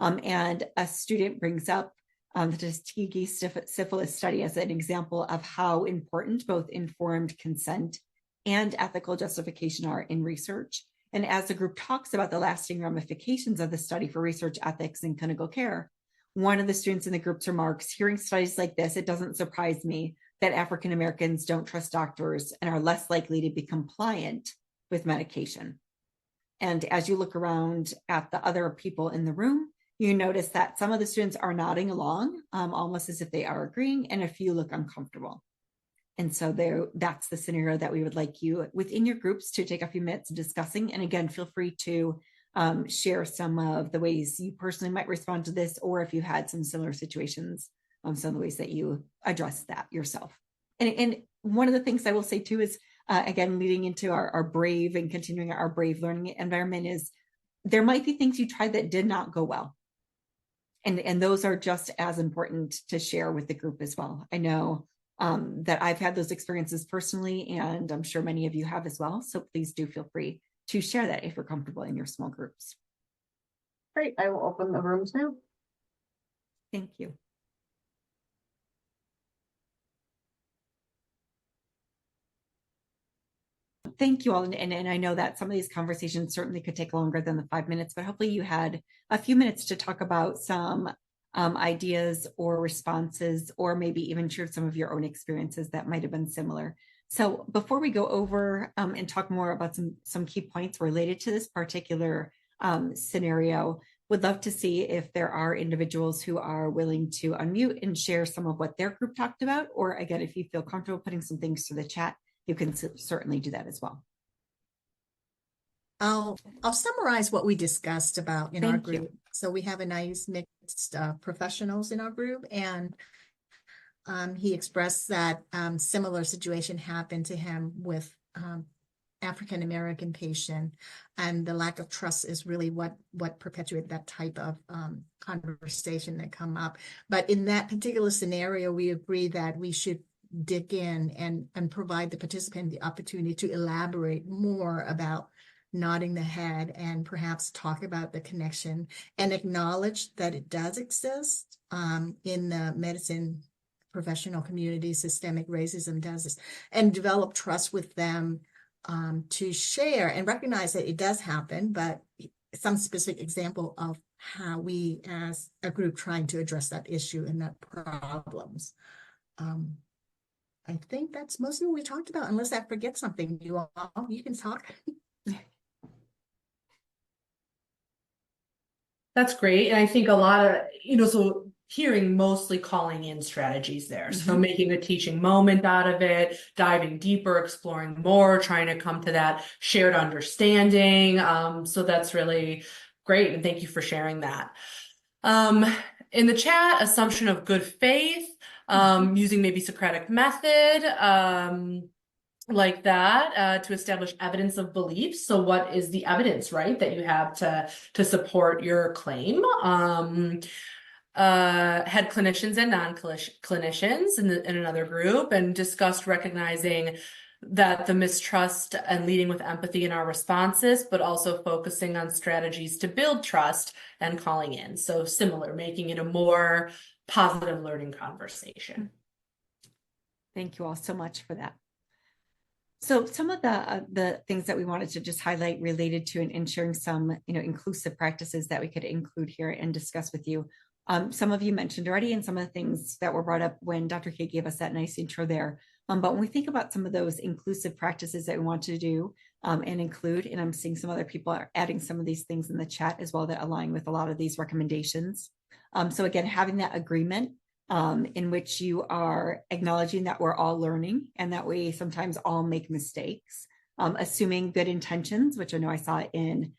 Speaker 2: And a student brings up the Tuskegee syphilis study as an example of how important both informed consent and ethical justification are in research. And as the group talks about the lasting ramifications of the study for research ethics in clinical care, one of the students in the group's remarks, hearing studies like this, it doesn't surprise me that African Americans don't trust doctors and are less likely to be compliant with medication. And as you look around at the other people in the room, you notice that some of the students are nodding along, almost as if they are agreeing, and a few look uncomfortable. And so that's the scenario that we would like you within your groups to take a few minutes discussing. And again, feel free to share some of the ways you personally might respond to this, or if you had some similar situations, some of the ways that you address that yourself. And one of the things I will say too is, again, leading into our brave and continuing our brave learning environment, is there might be things you tried that did not go well. And those are just as important to share with the group as well. I know that I've had those experiences personally, and I'm sure many of you have as well. So please do feel free to share that if you're comfortable in your small groups.
Speaker 1: Great, I will open the rooms now.
Speaker 2: Thank you. Thank you all. And I know that some of these conversations certainly could take longer than the 5 minutes, but hopefully you had a few minutes to talk about some ideas or responses, or maybe even share some of your own experiences that might have been similar. So before we go over and talk more about some key points related to this particular scenario, would love to see if there are individuals who are willing to unmute and share some of what their group talked about, or again, if you feel comfortable putting some things to the chat, you can certainly do that as well.
Speaker 4: I'll summarize what we discussed about in our
Speaker 2: Thank
Speaker 4: group.
Speaker 2: you.
Speaker 4: So we have a nice mixed professionals in our group, and he expressed that similar situation happened to him with African American patient, and the lack of trust is really what perpetuated that type of conversation that come up. But in that particular scenario, we agree that we should dig in and provide the participant the opportunity to elaborate more about nodding the head and perhaps talk about the connection and acknowledge that it does exist in the medicine professional community. Systemic racism does this, and develop trust with them to share and recognize that it does happen, but some specific example of how we as a group trying to address that issue and that problems. I think that's mostly what we talked about, unless I forget something. You can talk.
Speaker 3: That's great. And I think a lot of, so hearing mostly calling in strategies there. Mm-hmm. So making a teaching moment out of it, diving deeper, exploring more, trying to come to that shared understanding. So that's really great. And thank you for sharing that. In the chat, assumption of good faith. using maybe Socratic method, like that, to establish evidence of belief. So what is the evidence, right, that you have to support your claim? Had clinicians and non-clinicians in another group, and discussed recognizing that the mistrust and leading with empathy in our responses, but also focusing on strategies to build trust and calling in. So similar, making it a more positive learning conversation.
Speaker 2: Thank you all so much for that. So some of the things that we wanted to just highlight related to and sharing some, inclusive practices that we could include here and discuss with you. Some of you mentioned already, and some of the things that were brought up when Dr. K gave us that nice intro there. But when we think about some of those inclusive practices that we want to do and include, and I'm seeing some other people are adding some of these things in the chat as well that align with a lot of these recommendations. So again, having that agreement in which you are acknowledging that we're all learning and that we sometimes all make mistakes, assuming good intentions, which I know I saw in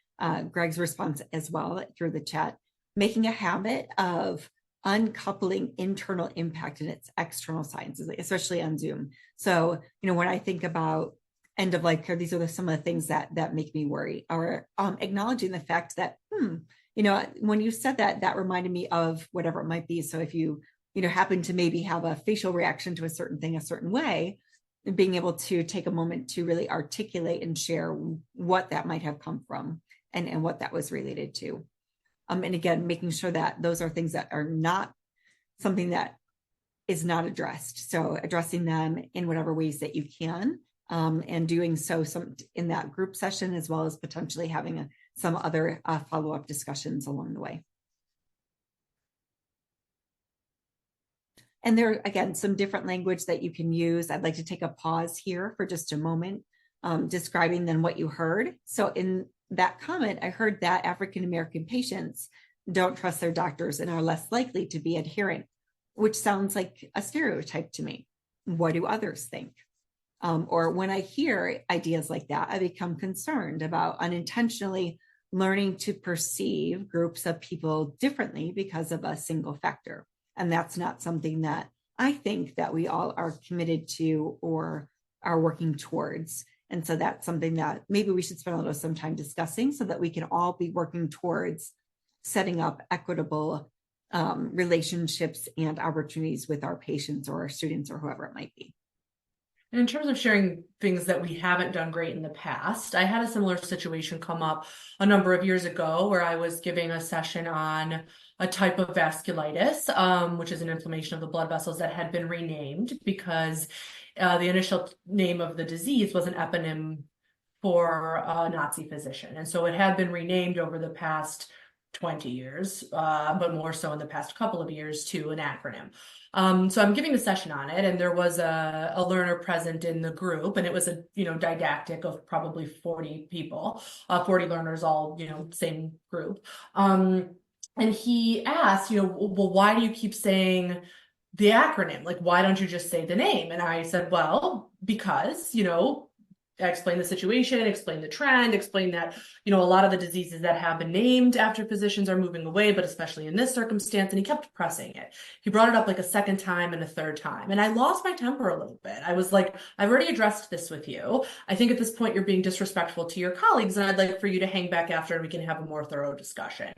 Speaker 2: Greg's response as well through the chat, making a habit of uncoupling internal impact and its external signs, especially on Zoom. So, when I think about end of life care, these are some of the things that make me worry, or acknowledging the fact that, when you said that reminded me of whatever it might be. So if you happen to maybe have a facial reaction to a certain thing a certain way, being able to take a moment to really articulate and share what that might have come from and what that was related to. And again, making sure that those are things that are not something that is not addressed. So addressing them in whatever ways that you can, and doing so some in that group session, as well as potentially having some other follow-up discussions along the way. And there are, again, some different language that you can use. I'd like to take a pause here for just a moment, describing then what you heard. So in that comment, I heard that African-American patients don't trust their doctors and are less likely to be adherent, which sounds like a stereotype to me. What do others think? Or when I hear ideas like that, I become concerned about unintentionally learning to perceive groups of people differently because of a single factor. And that's not something that I think that we all are committed to or are working towards. And so that's something that maybe we should spend a little some time discussing so that we can all be working towards setting up equitable relationships and opportunities with our patients or our students or whoever it might be.
Speaker 3: And in terms of sharing things that we haven't done great in the past, I had a similar situation come up a number of years ago where I was giving a session on a type of vasculitis, which is an inflammation of the blood vessels that had been renamed because the initial name of the disease was an eponym for a Nazi physician. And so it had been renamed over the past 20 years, but more so in the past couple of years to an acronym. So I'm giving a session on it, and there was a learner present in the group, and it was a didactic of probably 40 people, 40 learners, all same group. And he asked, well, why do you keep saying the acronym? Like, why don't you just say the name? And I said, well, because I explained the situation, explained the trend, explained that, a lot of the diseases that have been named after physicians are moving away, but especially in this circumstance. And he kept pressing it. He brought it up like a second time and a third time. And I lost my temper a little bit. I was like, I've already addressed this with you. I think at this point you're being disrespectful to your colleagues, and I'd like for you to hang back after and we can have a more thorough discussion.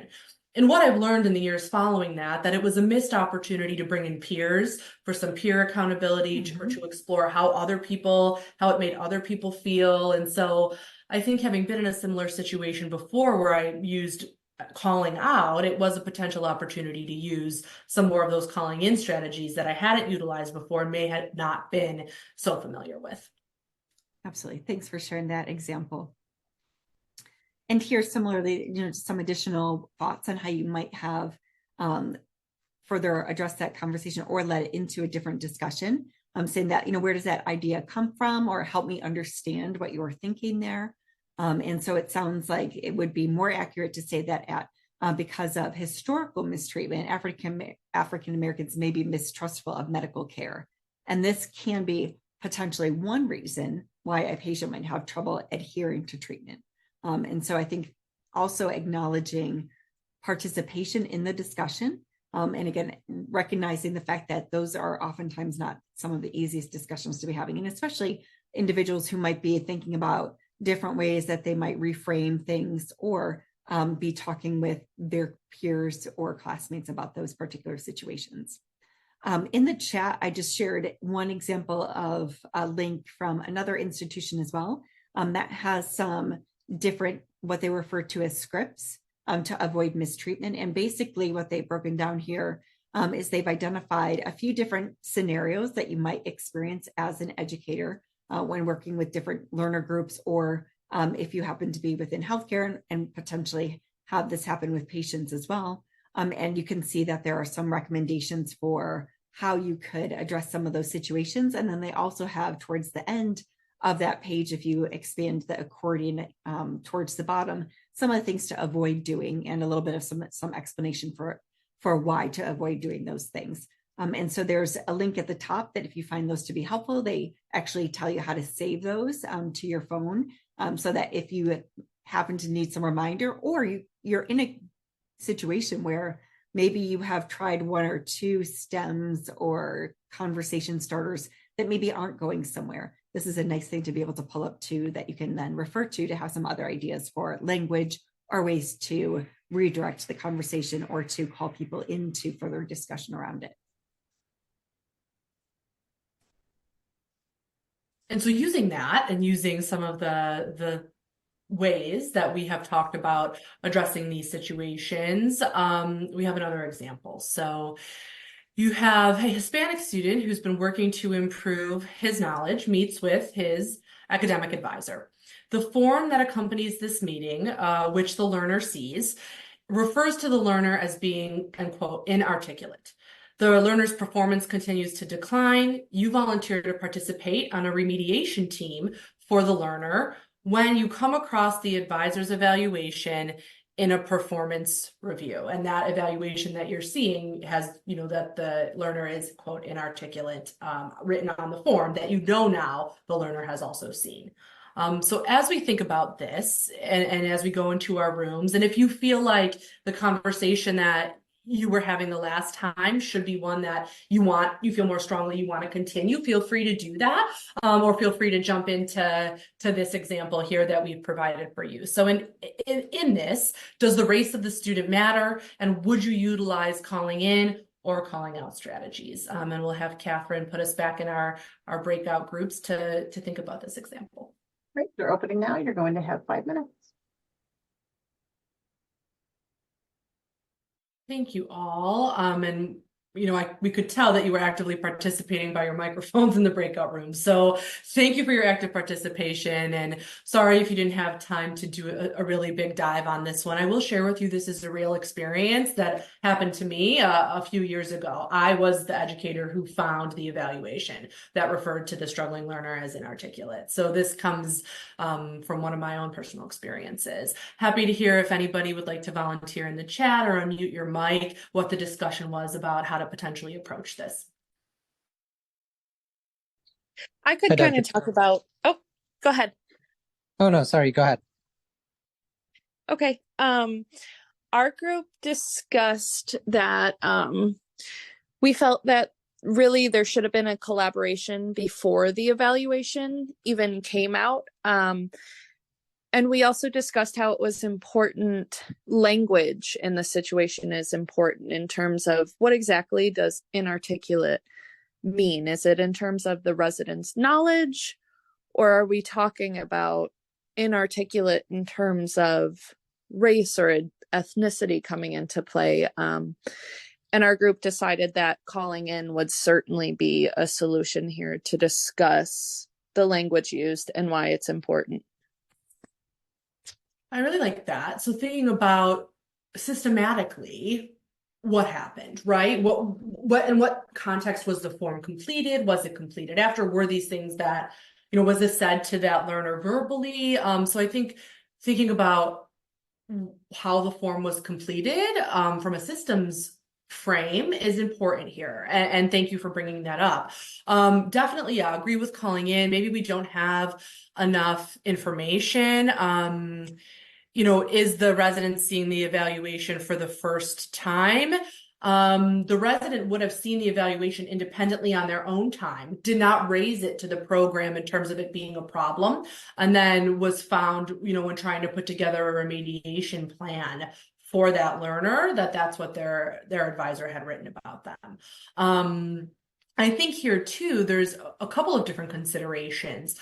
Speaker 3: And what I've learned in the years following that it was a missed opportunity to bring in peers for some peer accountability, to explore how it made other people feel. And so I think having been in a similar situation before where I used calling out, it was a potential opportunity to use some more of those calling in strategies that I hadn't utilized before and may have not been so familiar with.
Speaker 2: Absolutely. Thanks for sharing that example. And here, similarly, some additional thoughts on how you might have further addressed that conversation or led it into a different discussion. Saying that, where does that idea come from, or help me understand what you were thinking there. And so it sounds like it would be more accurate to say that because of historical mistreatment, African Americans may be mistrustful of medical care. And this can be potentially one reason why a patient might have trouble adhering to treatment. And so I think also acknowledging participation in the discussion And again, recognizing the fact that those are oftentimes not some of the easiest discussions to be having, and especially individuals who might be thinking about different ways that they might reframe things or be talking with their peers or classmates about those particular situations. In the chat, I just shared one example of a link from another institution as well that has some different, what they refer to as scripts to avoid mistreatment. And basically what they've broken down here is they've identified a few different scenarios that you might experience as an educator when working with different learner groups, or if you happen to be within healthcare and potentially have this happen with patients as well. And you can see that there are some recommendations for how you could address some of those situations. And then they also have towards the end of that page, if you expand the accordion towards the bottom, some of the things to avoid doing and a little bit of some explanation for why to avoid doing those things. And so there's a link at the top that if you find those to be helpful, they actually tell you how to save those to your phone so that if you happen to need some reminder, or you're in a situation where maybe you have tried one or two stems or conversation starters that maybe aren't going somewhere. This is a nice thing to be able to pull up to that you can then refer to have some other ideas for language or ways to redirect the conversation or to call people into further discussion around it.
Speaker 3: And so using that and using some of the ways that we have talked about addressing these situations, we have another example. So you have a Hispanic student who's been working to improve his knowledge, meets with his academic advisor. The form that accompanies this meeting, which the learner sees, refers to the learner as being, end quote, inarticulate. The learner's performance continues to decline. You volunteer to participate on a remediation team for the learner when you come across the advisor's evaluation in a performance review. And that evaluation that you're seeing has, that the learner is, quote, inarticulate, written on the form that now the learner has also seen. So as we think about this and as we go into our rooms, and if you feel like the conversation that you were having the last time should be one that you feel more strongly you want to continue, feel free to do that, or feel free to jump into this example here that we've provided for you. So in this, does the race of the student matter, and would you utilize calling in or calling out strategies? And we'll have Catherine put us back in our breakout groups to think about this example.
Speaker 1: Great, they're opening now. You're going to have 5 minutes.
Speaker 3: Thank you all. And we could tell that you were actively participating by your microphones in the breakout room. So thank you for your active participation, and sorry if you didn't have time to do a really big dive on this one. I will share with you, this is a real experience that happened to me a few years ago. I was the educator who found the evaluation that referred to the struggling learner as inarticulate. So this comes from one of my own personal experiences. Happy to hear if anybody would like to volunteer in the chat or unmute your mic, what the discussion was about how to potentially approach this.
Speaker 5: I could kind of talk about, oh, go ahead.
Speaker 6: Oh, no, sorry, go ahead.
Speaker 5: Okay. Our group discussed that we felt that really there should have been a collaboration before the evaluation even came out. And we also discussed how it was important, language in the situation is important in terms of what exactly does inarticulate mean? Is it in terms of the resident's knowledge, or are we talking about inarticulate in terms of race or ethnicity coming into play? And our group decided that calling in would certainly be a solution here to discuss the language used and why it's important.
Speaker 3: I really like that. So thinking about systematically what happened, right? What in what context was the form completed? Was it completed after? Were these things that, was this said to that learner verbally? So I think thinking about how the form was completed from a systems frame is important here. And thank you for bringing that up. Definitely, yeah, agree with calling in. Maybe we don't have enough information. Is the resident seeing the evaluation for the first time? The resident would have seen the evaluation independently on their own time, did not raise it to the program in terms of it being a problem, and then was found, when trying to put together a remediation plan for that learner, that's what their advisor had written about them. I think here too, there's a couple of different considerations.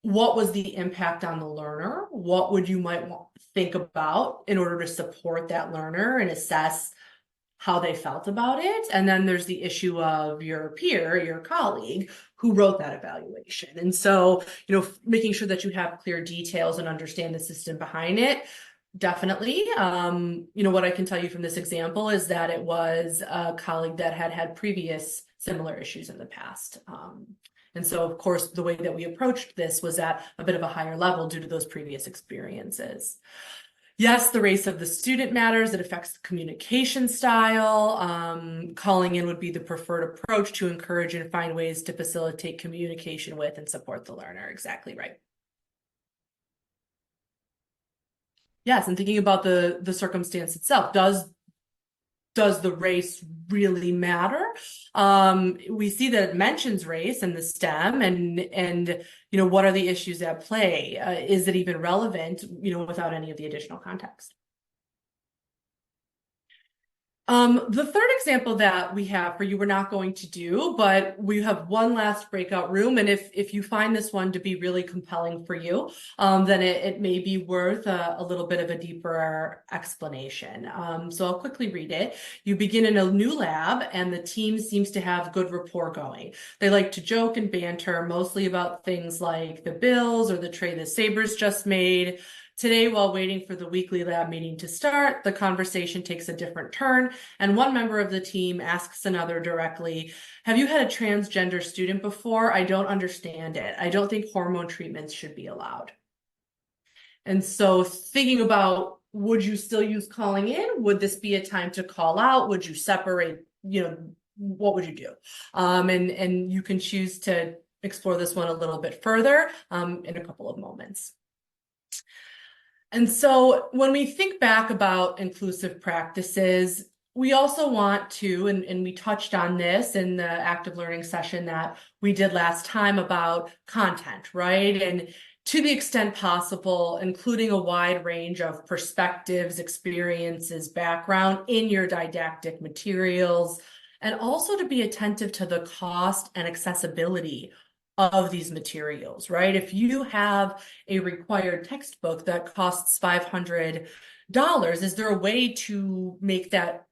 Speaker 3: What was the impact on the learner? What would you might think about in order to support that learner and assess how they felt about it? And then there's the issue of your peer, your colleague who wrote that evaluation. And so, making sure that you have clear details and understand the system behind it. Definitely. What I can tell you from this example is that it was a colleague that had previous similar issues in the past. And so, of course, the way that we approached this was at a bit of a higher level due to those previous experiences. Yes, the race of the student matters. It affects the communication style. Calling in would be the preferred approach to encourage and find ways to facilitate communication with and support the learner. Exactly right. Yes, and thinking about the circumstance itself, does the race really matter? We see that it mentions race in the STEM, and what are the issues at play? Is it even relevant, without any of the additional context? The third example that we have for you, we're not going to do, but we have one last breakout room. And if you find this one to be really compelling for you, then it may be worth a little bit of a deeper explanation. So I'll quickly read it. You begin in a new lab and the team seems to have good rapport going. They like to joke and banter, mostly about things like the bills or the tray the Sabres just made. Today, while waiting for the weekly lab meeting to start, the conversation takes a different turn, and one member of the team asks another directly, "Have you had a transgender student before? I don't understand it. I don't think hormone treatments should be allowed." And so thinking about, would you still use calling in? Would this be a time to call out? Would you separate, what would you do? And you can choose to explore this one a little bit further in a couple of moments. And so when we think back about inclusive practices, we also want to, and we touched on this in the active learning session that we did last time about content, right? And to the extent possible, including a wide range of perspectives, experiences, background in your didactic materials, and also to be attentive to the cost and accessibility of these materials, right? If you have a required textbook that costs $500, is there a way to make that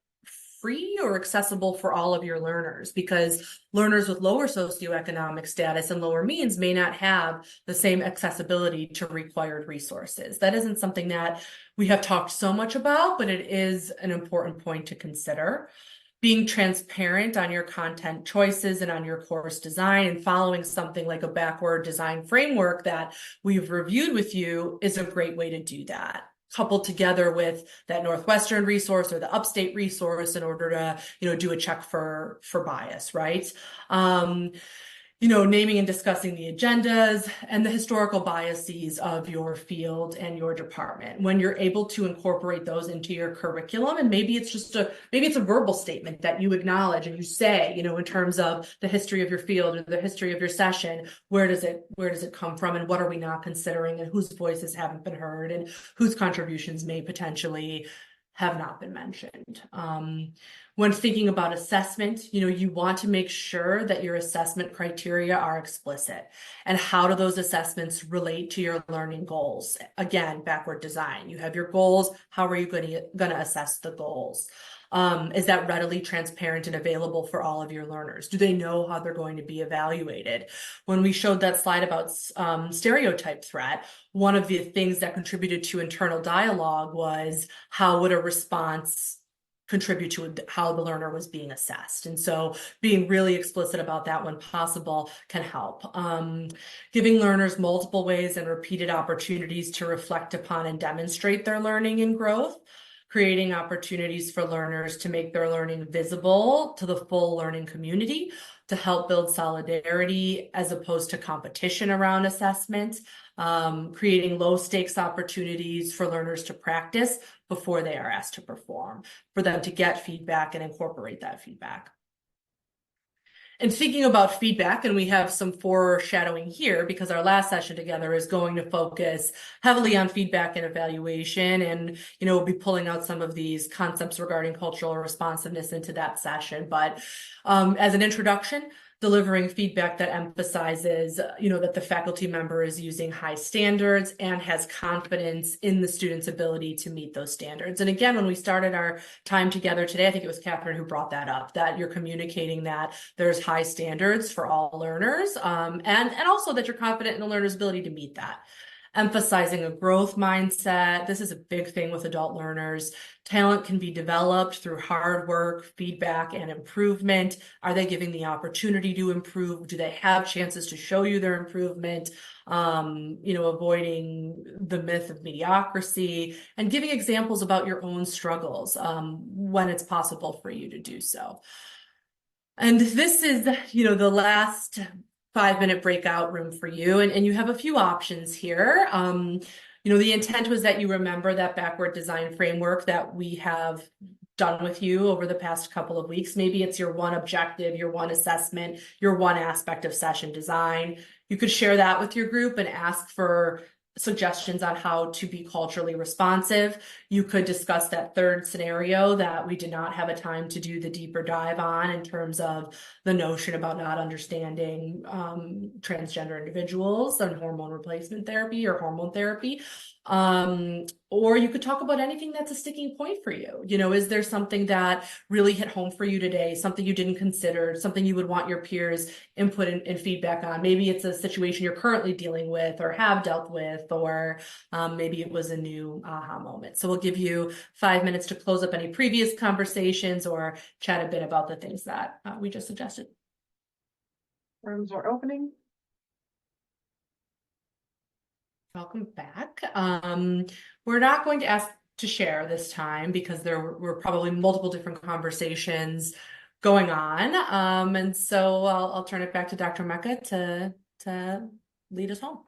Speaker 3: free or accessible for all of your learners? Because learners with lower socioeconomic status and lower means may not have the same accessibility to required resources. That isn't something that we have talked so much about, but it is an important point to consider. Being transparent on your content choices and on your course design and following something like a backward design framework that we've reviewed with you is a great way to do that, coupled together with that Northwestern resource or the Upstate resource in order to, do a check for bias, right? Naming and discussing the agendas and the historical biases of your field and your department. When you're able to incorporate those into your curriculum, and maybe it's a verbal statement that you acknowledge and you say, in terms of the history of your field or the history of your session, where does it come from, and what are we not considering, and whose voices haven't been heard, and whose contributions may potentially have not been mentioned. When thinking about assessment, you want to make sure that your assessment criteria are explicit. And how do those assessments relate to your learning goals? Again, backward design. You have your goals. How are you going to assess the goals? Is that readily transparent and available for all of your learners? Do they know how they're going to be evaluated? When we showed that slide about stereotype threat, one of the things that contributed to internal dialogue was how would a response contribute to how the learner was being assessed. And so being really explicit about that when possible can help. Giving learners multiple ways and repeated opportunities to reflect upon and demonstrate their learning and growth. Creating opportunities for learners to make their learning visible to the full learning community to help build solidarity as opposed to competition around assessment. creating low stakes opportunities for learners to practice before they are asked to perform, for them to get feedback and incorporate that feedback. And thinking about feedback, and we have some foreshadowing here because our last session together is going to focus heavily on feedback and evaluation. And, we'll be pulling out some of these concepts regarding cultural responsiveness into that session. But as an introduction, delivering feedback that emphasizes, that the faculty member is using high standards and has confidence in the student's ability to meet those standards. And again, when we started our time together today, I think it was Catherine who brought that up, that you're communicating that there's high standards for all learners, and also that you're confident in the learner's ability to meet that. Emphasizing a growth mindset. This is a big thing with adult learners. Talent can be developed through hard work, feedback, and improvement. Are they giving the opportunity to improve? Do they have chances to show you their improvement? Avoiding the myth of mediocrity and giving examples about your own struggles when it's possible for you to do so. And this is, the last 5-minute breakout room for you. And you have a few options here. The intent was that you remember that backward design framework that we have done with you over the past couple of weeks. Maybe it's your one objective, your one assessment, your one aspect of session design. You could share that with your group and ask for suggestions on how to be culturally responsive. You could discuss that third scenario that we did not have a time to do the deeper dive on in terms of the notion about not understanding transgender individuals and hormone replacement therapy or hormone therapy. Or you could talk about anything that's a sticking point for you. Is there something that really hit home for you today, something you didn't consider, something you would want your peers input and feedback on? Maybe it's a situation you're currently dealing with or have dealt with, or maybe it was a new aha moment. So we'll give you 5 minutes to close up any previous conversations or chat a bit about the things that we just suggested.
Speaker 1: Rooms are opening.
Speaker 3: Welcome back. We're not going to ask to share this time because there were probably multiple different conversations going on. And so I'll turn it back to Dr. Meka to lead us home.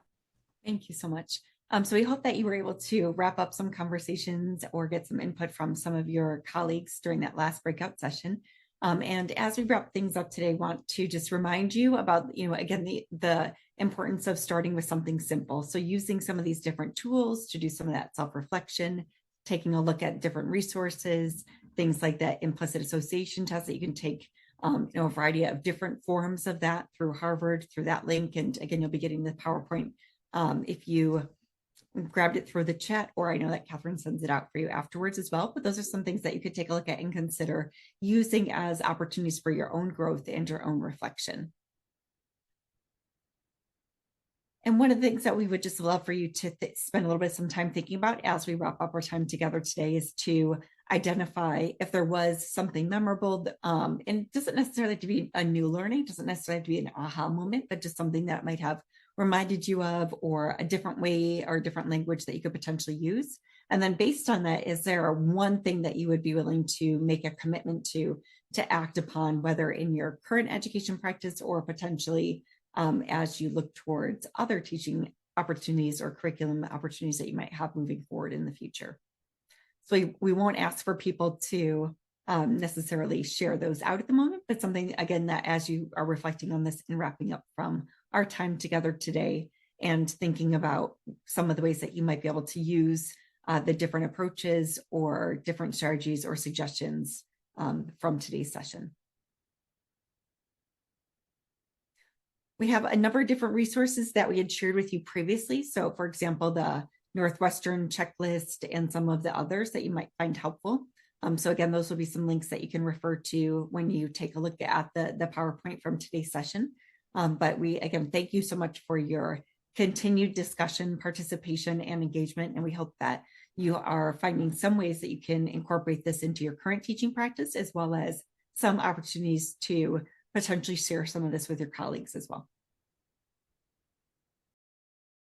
Speaker 2: Thank you so much. So we hope that you were able to wrap up some conversations or get some input from some of your colleagues during that last breakout session. And as we wrap things up today, I want to just remind you about, again, the importance of starting with something simple. So using some of these different tools to do some of that self-reflection, taking a look at different resources, things like that implicit association test that you can take, a variety of different forms of that through Harvard, through that link. And again, you'll be getting the PowerPoint if you grabbed it through the chat, or I know that Catherine sends it out for you afterwards as well. But those are some things that you could take a look at and consider using as opportunities for your own growth and your own reflection. And one of the things that we would just love for you to spend a little bit of some time thinking about as we wrap up our time together today is to identify if there was something memorable, and it doesn't necessarily have to be a new learning, doesn't necessarily have to be an aha moment, but just something that might have reminded you of, or a different way or different language that you could potentially use. And then based on that, is there one thing that you would be willing to make a commitment to act upon, whether in your current education practice or potentially as you look towards other teaching opportunities or curriculum opportunities that you might have moving forward in the future? So we won't ask for people to necessarily share those out at the moment, but something, again, that as you are reflecting on this and wrapping up from our time together today and thinking about some of the ways that you might be able to use the different approaches or different strategies or suggestions from today's session. We have a number of different resources that we had shared with you previously. So for example, the Northwestern checklist and some of the others that you might find helpful. So again, those will be some links that you can refer to when you take a look at the PowerPoint from today's session. But we, again, thank you so much for your continued discussion, participation, and engagement. And we hope that you are finding some ways that you can incorporate this into your current teaching practice, as well as some opportunities to potentially share some of this with your colleagues as well.